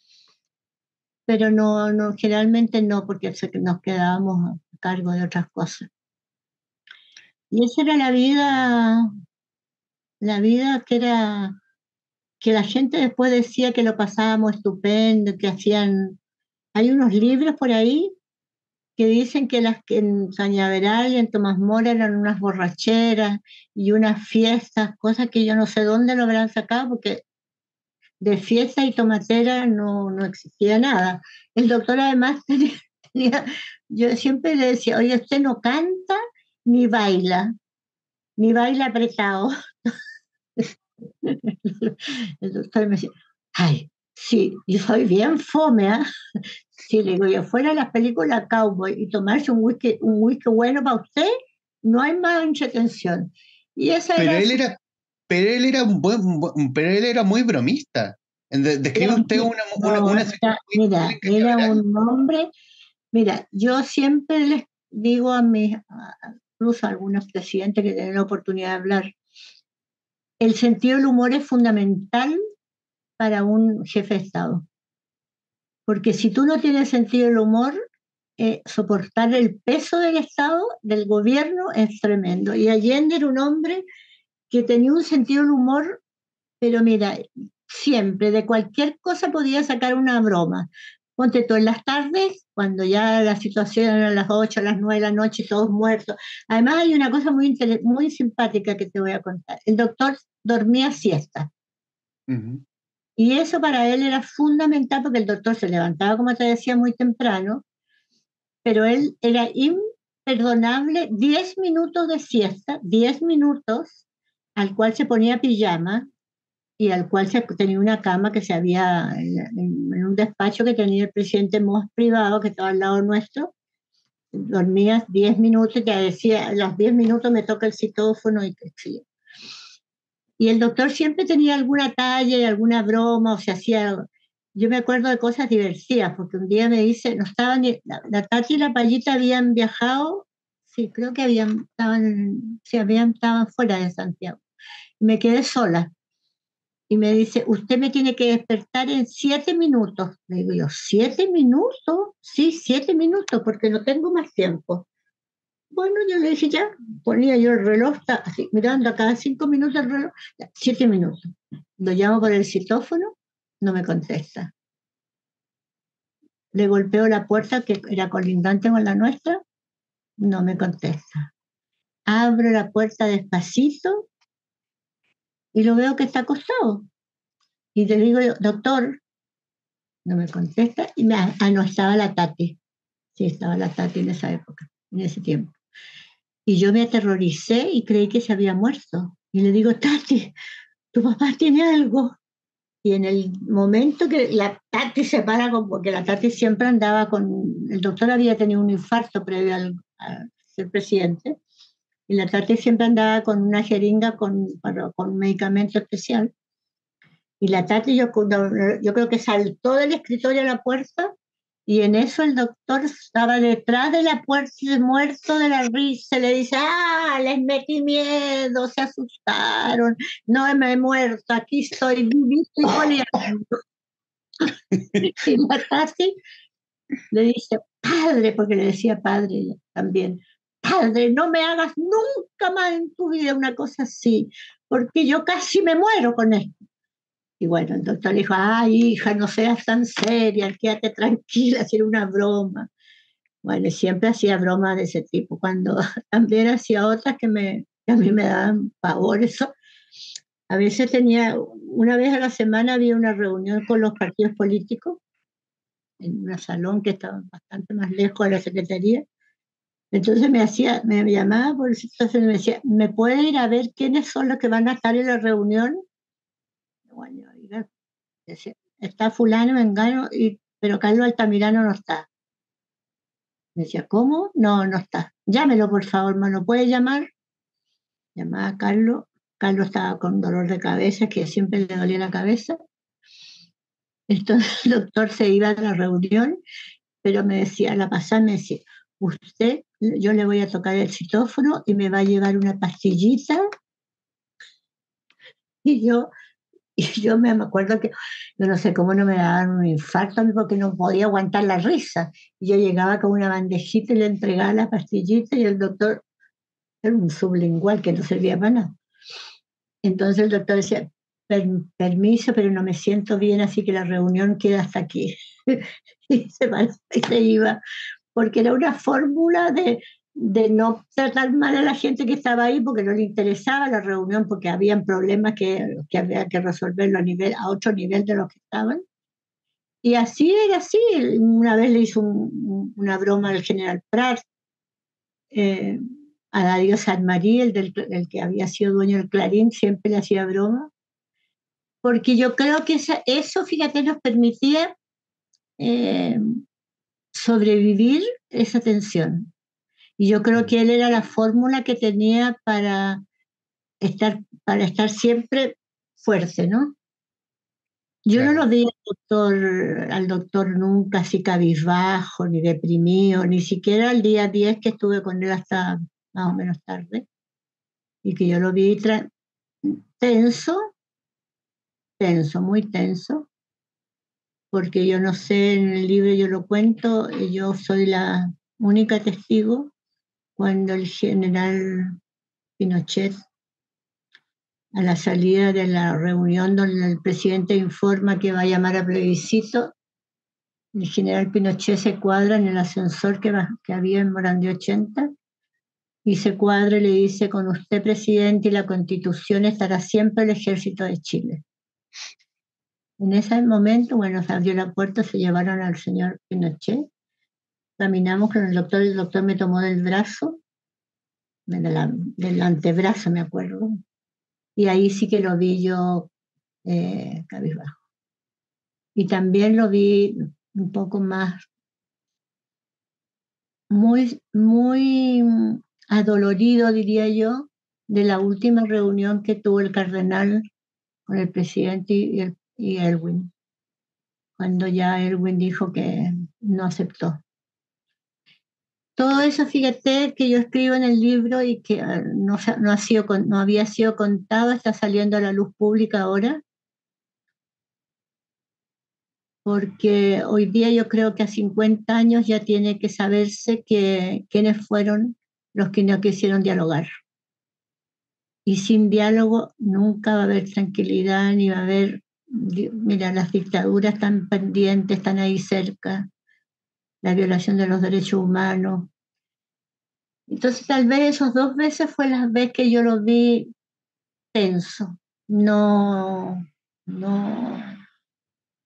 pero no, generalmente no, porque nos quedábamos a cargo de otras cosas. Y esa era la vida que la gente después decía que lo pasábamos estupendo, que hacían. Hay unos libros por ahí que dicen que en Cañaveral y en Tomás Mora eran unas borracheras y unas fiestas, cosas que yo no sé dónde lo habrán sacado, porque de fiesta y tomatera no existía nada. El doctor además yo siempre le decía, oye, usted no canta ni baila apretado. El doctor me decía, ay, sí, yo soy bien fome, ¿ah? Si le digo, yo fuera a las películas cowboy y tomarse un whisky bueno para usted, no hay más entretención. Y esa Pero era él su. era, pero él era pero él era muy bromista. Describe usted una situación muy Mira, en era Cañaveral. un hombre. Mira, yo siempre les digo incluso a algunos presidentes que tienen la oportunidad de hablar, el sentido del humor es fundamental para un jefe de Estado. Porque si tú no tienes sentido del humor, soportar el peso del Estado, del gobierno, es tremendo. Y Allende era un hombre que tenía un sentido del humor, pero mira, siempre, de cualquier cosa podía sacar una broma. ponte tú en las tardes, cuando ya la situación era a las 8, a las 9 de la noche, todos muertos. Además hay una cosa muy simpática que te voy a contar. El doctor dormía siesta. Ujú. Y eso para él era fundamental porque el doctor se levantaba, como te decía, muy temprano, pero él era imperdonable 10 minutos de siesta, 10 minutos al cual se ponía pijama y al cual tenía una cama que se había en un despacho que tenía el presidente Moss privado que estaba al lado nuestro. Dormías 10 minutos y te decía, a los 10 minutos me toca el citófono y qué sé yo. Y el doctor siempre tenía alguna talla y alguna broma, o se hacía. Yo me acuerdo de cosas divertidas, porque un día me dice, no estaban, la Tati y la Payita habían viajado, sí, creo que estaban fuera de Santiago. Me quedé sola. Y me dice, usted me tiene que despertar en 7 minutos. Le digo yo, ¿7 minutos? Sí, 7 minutos, porque no tengo más tiempo. Bueno, yo le dije ya, ponía yo el reloj, así, mirando a cada 5 minutos el reloj, ya, 7 minutos. Lo llamo por el citófono, no me contesta. Le golpeo la puerta, que era colindante con la nuestra, no me contesta. Abro la puerta despacito y lo veo que está acostado. Y le digo yo, doctor, no me contesta, y no, estaba la Tati. Sí, estaba la Tati en esa época, en ese tiempo. Y yo me aterroricé y creí que se había muerto. Y le digo, Tati, tu papá tiene algo. Y en el momento que la Tati se para, porque la Tati siempre andaba el doctor había tenido un infarto previo a ser presidente, y la Tati siempre andaba con una jeringa con medicamento especial. Y la Tati, yo creo que saltó del escritorio a la puerta, y en eso el doctor estaba detrás de la puerta, muerto de la risa, le dice, les metí miedo, se asustaron, no me he muerto, aquí estoy vivito y coleando. Y la Tati le dice, padre, porque le decía padre también, padre, no me hagas nunca más en tu vida una cosa así, porque yo casi me muero con esto. Y bueno, el doctor le dijo, ay, hija, no seas tan seria, quédate tranquila, si era una broma. Bueno, y siempre hacía bromas de ese tipo. Cuando también hacía otras que a mí me daban pavor eso. A veces una vez a la semana había una reunión con los partidos políticos en un salón que estaba bastante más lejos de la secretaría. Entonces me llamaba por situación y me decía, ¿me puede ir a ver quiénes son los que van a estar en la reunión? Bueno, decía, está fulano, mengano, pero Carlos Altamirano no está. Me decía, ¿cómo? No, no está. Llámelo, por favor, ¿me lo puede llamar? Llamaba a Carlos. Carlos estaba con dolor de cabeza, que siempre le dolía la cabeza. Entonces el doctor se iba a la reunión, pero me decía, la pasada me decía, usted, yo le voy a tocar el citófono y me va a llevar una pastillita. Y yo, y yo me acuerdo que, yo no sé cómo no me daban un infarto a mí porque no podía aguantar la risa. Y yo llegaba con una bandejita y le entregaba la pastillita y el doctor era un sublingual que no servía para nada. Entonces el doctor decía, permiso, pero no me siento bien, así que la reunión queda hasta aquí. Y se iba, porque era una fórmula de no tratar mal a la gente que estaba ahí porque no le interesaba la reunión, porque habían problemas que había que resolverlo a otro nivel de los que estaban. Y así era así. Una vez le hizo una broma al general Prat, eh, a Darío San María, el que había sido dueño del Clarín, siempre le hacía broma, porque yo creo que eso, fíjate, nos permitía eh, sobrevivir esa tensión. Y yo creo que él era la fórmula que tenía para estar siempre fuerte, ¿no? Yo no Claro. lo vi al doctor nunca así cabizbajo, ni deprimido, ni siquiera el día 10 que estuve con él hasta más o menos tarde, y que yo lo vi tenso, tenso, muy tenso, porque yo no sé, en el libro yo lo cuento, yo soy la única testigo cuando el general Pinochet, a la salida de la reunión donde el presidente informa que va a llamar a plebiscito, el general Pinochet se cuadra en el ascensor que había en Morandé 80 y se cuadra y le dice: con usted, presidente, y la Constitución estará siempre el Ejército de Chile. En ese momento, bueno, se abrió la puerta, se llevaron al señor Pinochet, caminamos con el doctor me tomó del brazo, del antebrazo, me acuerdo, y ahí sí que lo vi yo cabizbajo. Y también lo vi un poco más, muy adolorido, diría yo, de la última reunión que tuvo el cardenal con el presidente y Elwin, cuando ya Elwin dijo que no aceptó. Todo eso, fíjate, que yo escribo en el libro y que no había sido contado, está saliendo a la luz pública ahora, porque hoy día yo creo que a 50 años ya tiene que saberse quiénes fueron los que no quisieron dialogar. Y sin diálogo nunca va a haber tranquilidad, ni va a haber, mira, las dictaduras están pendientes, están ahí cerca, la violación de los derechos humanos. Entonces tal vez esos 2 veces fue las veces que yo lo vi tenso, no, no,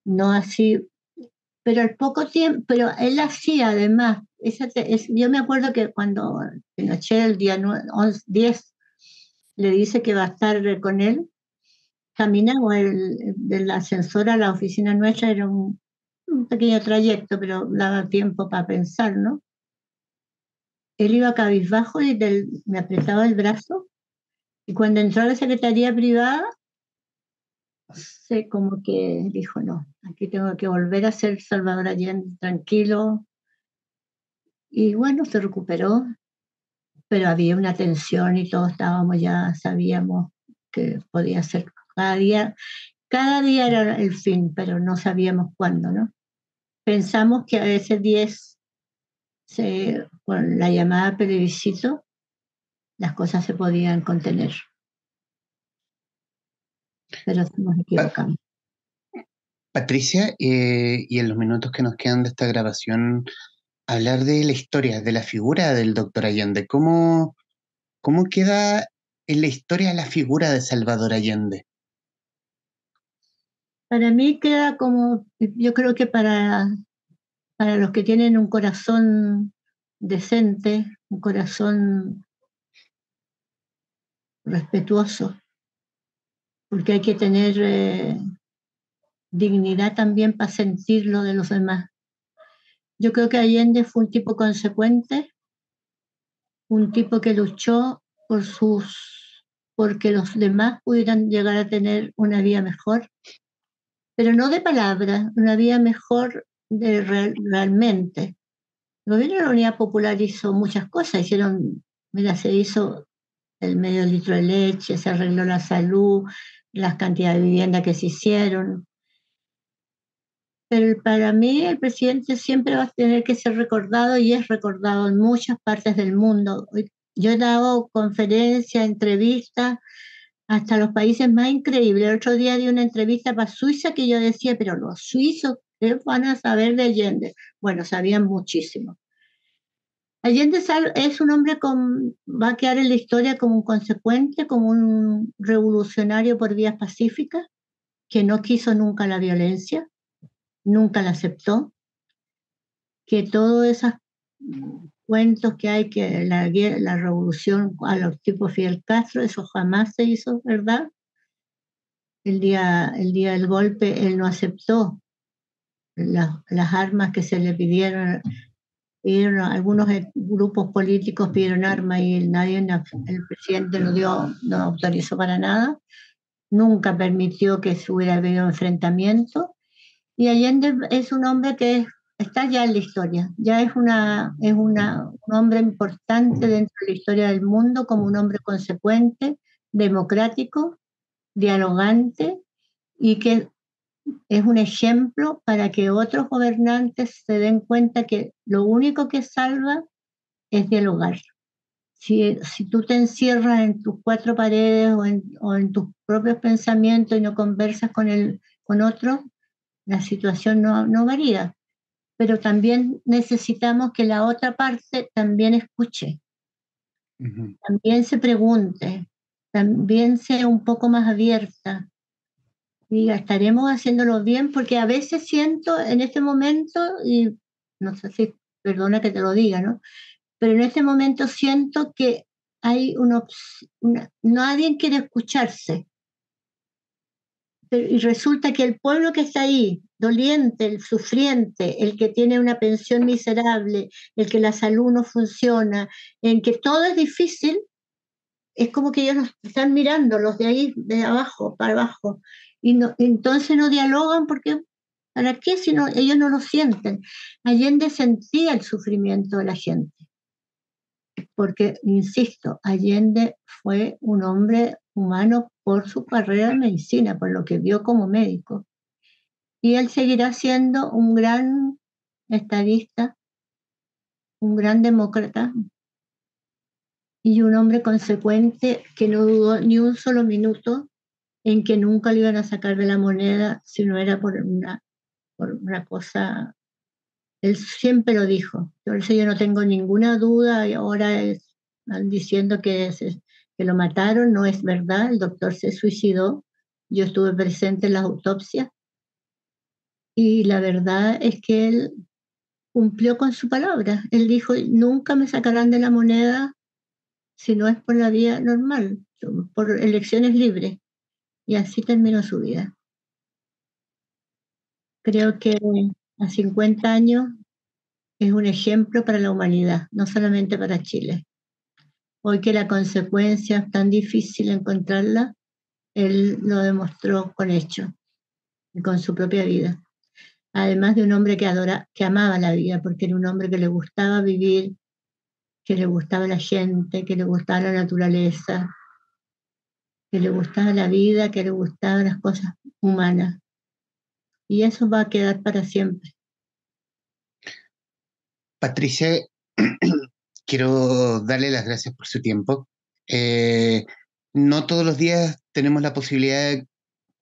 no así, pero al poco tiempo, pero él hacía además, yo me acuerdo que cuando Pinochet el día 10 le dice que va a estar con él, caminamos del ascensor a la oficina nuestra, era un pequeño trayecto, pero daba tiempo para pensar, ¿no? Él iba cabizbajo y me apretaba el brazo, y cuando entró a la secretaría privada, como que dijo: no, aquí tengo que volver a ser Salvador Allende, tranquilo. Y bueno, se recuperó, pero había una tensión y todos sabíamos que podía ser cada día era el fin, pero no sabíamos cuándo, ¿no? Pensamos que a ese 10, con la llamada plebiscito, las cosas se podían contener, pero nos equivocamos. Patricia, y en los minutos que nos quedan de esta grabación, hablar de la historia, de la figura del doctor Allende. ¿Cómo queda en la historia la figura de Salvador Allende? Para mí queda como, yo creo que para los que tienen un corazón decente, un corazón respetuoso, porque hay que tener dignidad también para sentir lo de los demás. Yo creo que Allende fue un tipo consecuente, un tipo que luchó porque los demás pudieran llegar a tener una vida mejor, pero no de palabra, una vida mejor realmente. El gobierno de la Unidad Popular hizo muchas cosas, se hizo el medio litro de leche, se arregló la salud, las cantidades de vivienda que se hicieron. Pero para mí el presidente siempre va a tener que ser recordado y es recordado en muchas partes del mundo. Yo he dado conferencias, entrevistas, hasta los países más increíbles. El otro día di una entrevista para Suiza que yo decía: pero los suizos, ¿qué van a saber de Allende? Bueno, sabían muchísimo. Allende es un hombre va a quedar en la historia como un consecuente, como un revolucionario por vías pacíficas, que no quiso nunca la violencia, nunca la aceptó, que todos esos cuentos que hay, que la revolución a los tipos Fidel Castro, eso jamás se hizo, ¿verdad? El día del golpe él no aceptó las armas que se le pidieron. Algunos grupos políticos pidieron armas y el presidente no autorizó para nada, nunca permitió que se hubiera habido enfrentamiento. Y Allende es un hombre que está ya en la historia, ya un hombre importante dentro de la historia del mundo, como un hombre consecuente, democrático, dialogante, y que es un ejemplo para que otros gobernantes se den cuenta que lo único que salva es dialogar. Si tú te encierras en tus 4 paredes o en tus propios pensamientos y no conversas con otro, la situación no varía. pero también necesitamos que la otra parte también escuche, también se pregunte, también sea un poco más abierta. Diga, estaremos haciéndolo bien, porque a veces siento en este momento, y no sé si, perdona que te lo diga, ¿no? Pero en este momento siento que hay nadie quiere escucharse. Y resulta que el pueblo que está ahí, doliente, el sufriente, el que tiene una pensión miserable, el que la salud no funciona, en que todo es difícil, es como que ellos nos están mirando, los de ahí, de abajo, para abajo, y no, entonces no dialogan porque, ¿para qué si no, ellos no lo sienten? Allende sentía el sufrimiento de la gente, porque, insisto, Allende fue un hombre humano por su carrera de medicina, por lo que vio como médico. Y él seguirá siendo un gran estadista, un gran demócrata y un hombre consecuente que no dudó ni un solo minuto en que nunca le iban a sacar de la moneda si no era por una cosa. Él siempre lo dijo. Por eso yo no tengo ninguna duda y ahora están diciendo que lo mataron. No es verdad, el doctor se suicidó. Yo estuve presente en las autopsias y la verdad es que él cumplió con su palabra. Él dijo, nunca me sacarán de la moneda si no es por la vía normal, por elecciones libres. Y así terminó su vida. Creo que a 50 años es un ejemplo para la humanidad, no solamente para Chile. Hoy que la consecuencia es tan difícil encontrarla, él lo demostró con hecho y con su propia vida. Además de un hombre que amaba la vida, porque era un hombre que le gustaba vivir, que le gustaba la gente, que le gustaba la naturaleza, que le gustaba la vida, que le gustaban las cosas humanas. Y eso va a quedar para siempre. Patricia, quiero darle las gracias por su tiempo. Eh, no todos los días tenemos la posibilidad,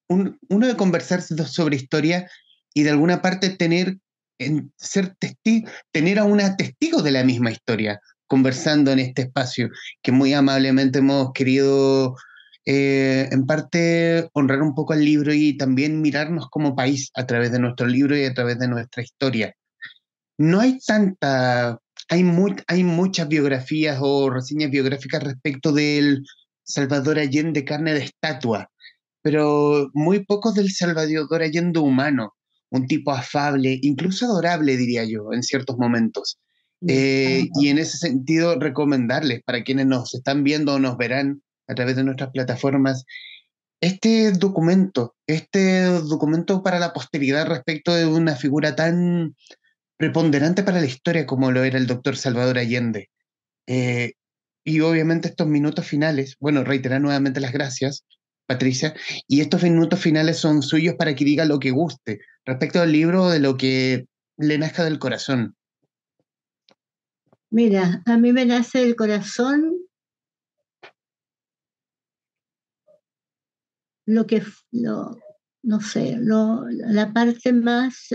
uno, de conversar sobre historia y de alguna parte tener a una testigo de la misma historia conversando en este espacio que muy amablemente hemos querido, en parte, honrar un poco al libro y también mirarnos como país a través de nuestro libro y a través de nuestra historia. No hay tanta, hay muchas biografías o reseñas biográficas respecto del Salvador Allende, carne de estatua, pero muy pocos del Salvador Allende humano, un tipo afable, incluso adorable, diría yo, en ciertos momentos. Y en ese sentido, recomendarles para quienes nos están viendo o nos verán a través de nuestras plataformas, este documento para la posteridad respecto de una figura tan preponderante para la historia como lo era el doctor Salvador Allende. Eh, y obviamente estos minutos finales, bueno, reiterar nuevamente las gracias, Patricia, y estos minutos finales son suyos para que diga lo que guste respecto al libro, de lo que le nazca del corazón. Mira, a mí me nace del corazón lo que, no sé, la parte más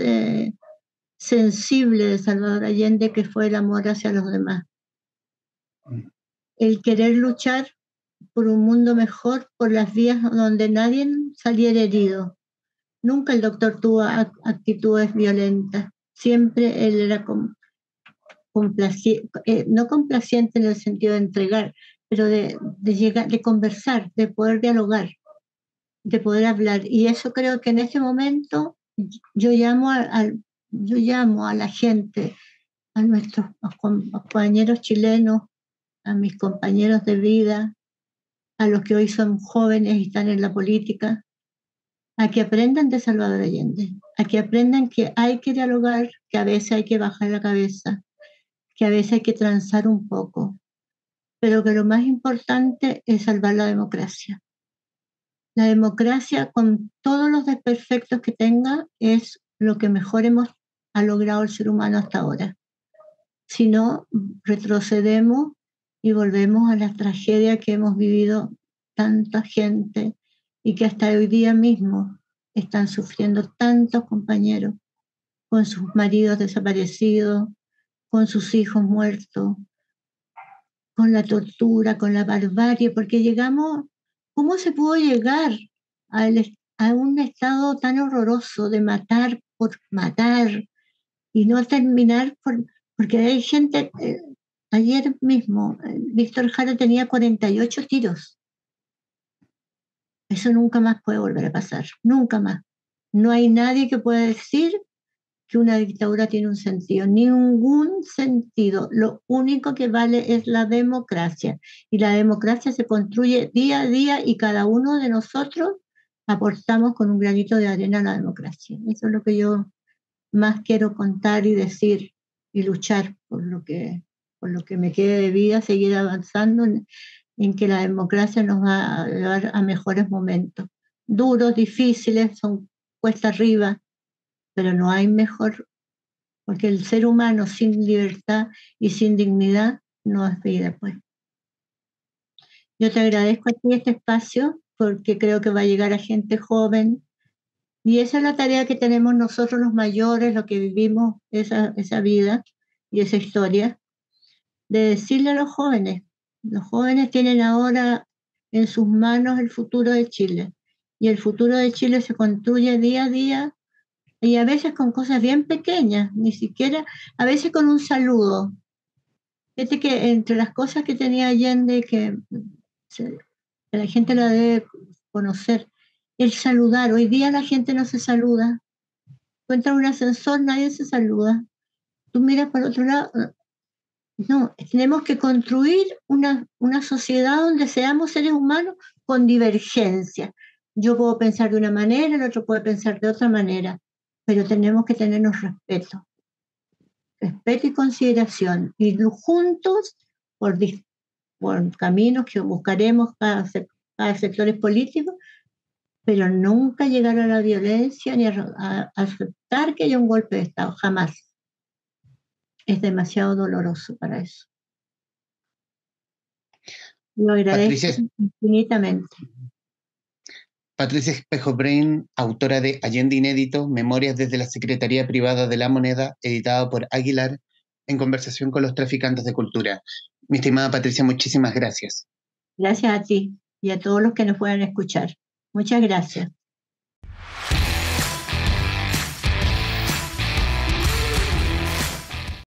sensible de Salvador Allende, que fue el amor hacia los demás. El querer luchar por un mundo mejor, por las vías donde nadie saliera herido. Nunca el doctor tuvo actitudes violentas. Siempre él era no complaciente en el sentido de entregar, pero de llegar, de conversar, de poder dialogar, de poder hablar. Y eso creo que en este momento yo llamo yo llamo a la gente, a nuestros compañeros chilenos, a mis compañeros de vida, a los que hoy son jóvenes y están en la política, a que aprendan de Salvador Allende, a que aprendan que hay que dialogar, que a veces hay que bajar la cabeza, que a veces hay que transar un poco, pero que lo más importante es salvar la democracia. La democracia, con todos los desperfectos que tenga, es lo que mejor ha logrado el ser humano hasta ahora. Si no, retrocedemos y volvemos a la tragedia que hemos vivido tanta gente y que hasta hoy día mismo están sufriendo tantos compañeros. con sus maridos desaparecidos, con sus hijos muertos, con la tortura, con la barbarie, porque llegamos, ¿cómo se pudo llegar a un estado tan horroroso de matar por matar y no terminar porque hay gente, ayer mismo, Víctor Jara tenía 48 tiros. Eso nunca más puede volver a pasar, nunca más. No hay nadie que pueda decir que una dictadura tiene un sentido, ningún sentido. Lo único que vale es la democracia. Y la democracia se construye día a día y cada uno de nosotros aportamos con un granito de arena a la democracia. Eso es lo que yo más quiero contar y decir y luchar por lo que me quede de vida, seguir avanzando en que la democracia nos va a llevar a mejores momentos. Duros, difíciles, son cuesta arriba, pero no hay mejor, porque el ser humano sin libertad y sin dignidad no es vida, pues. Yo te agradezco a ti este espacio porque creo que va a llegar a gente joven y esa es la tarea que tenemos nosotros los mayores, los que vivimos esa vida y esa historia, de decirle a los jóvenes tienen ahora en sus manos el futuro de Chile y el futuro de Chile se construye día a día y a veces con cosas bien pequeñas, ni siquiera, a veces con un saludo. Fíjate que entre las cosas que tenía Allende, que la gente la debe conocer, el saludar. Hoy día la gente no se saluda. Tú entras en un ascensor, nadie se saluda. Tú miras para el otro lado. No, tenemos que construir una sociedad donde seamos seres humanos con divergencia. Yo puedo pensar de una manera, el otro puede pensar de otra manera, pero tenemos que tenernos respeto y consideración, y juntos por, por caminos que buscaremos para sectores políticos, pero nunca llegar a la violencia ni a aceptar que haya un golpe de Estado, jamás. Es demasiado doloroso para eso. Lo agradezco infinitamente. Patricia Espejo Brain, autora de Allende Inédito, Memorias desde la Secretaría Privada de la Moneda, editado por Aguilar, en conversación con los traficantes de cultura. Mi estimada Patricia, muchísimas gracias. Gracias a ti y a todos los que nos puedan escuchar. Muchas gracias.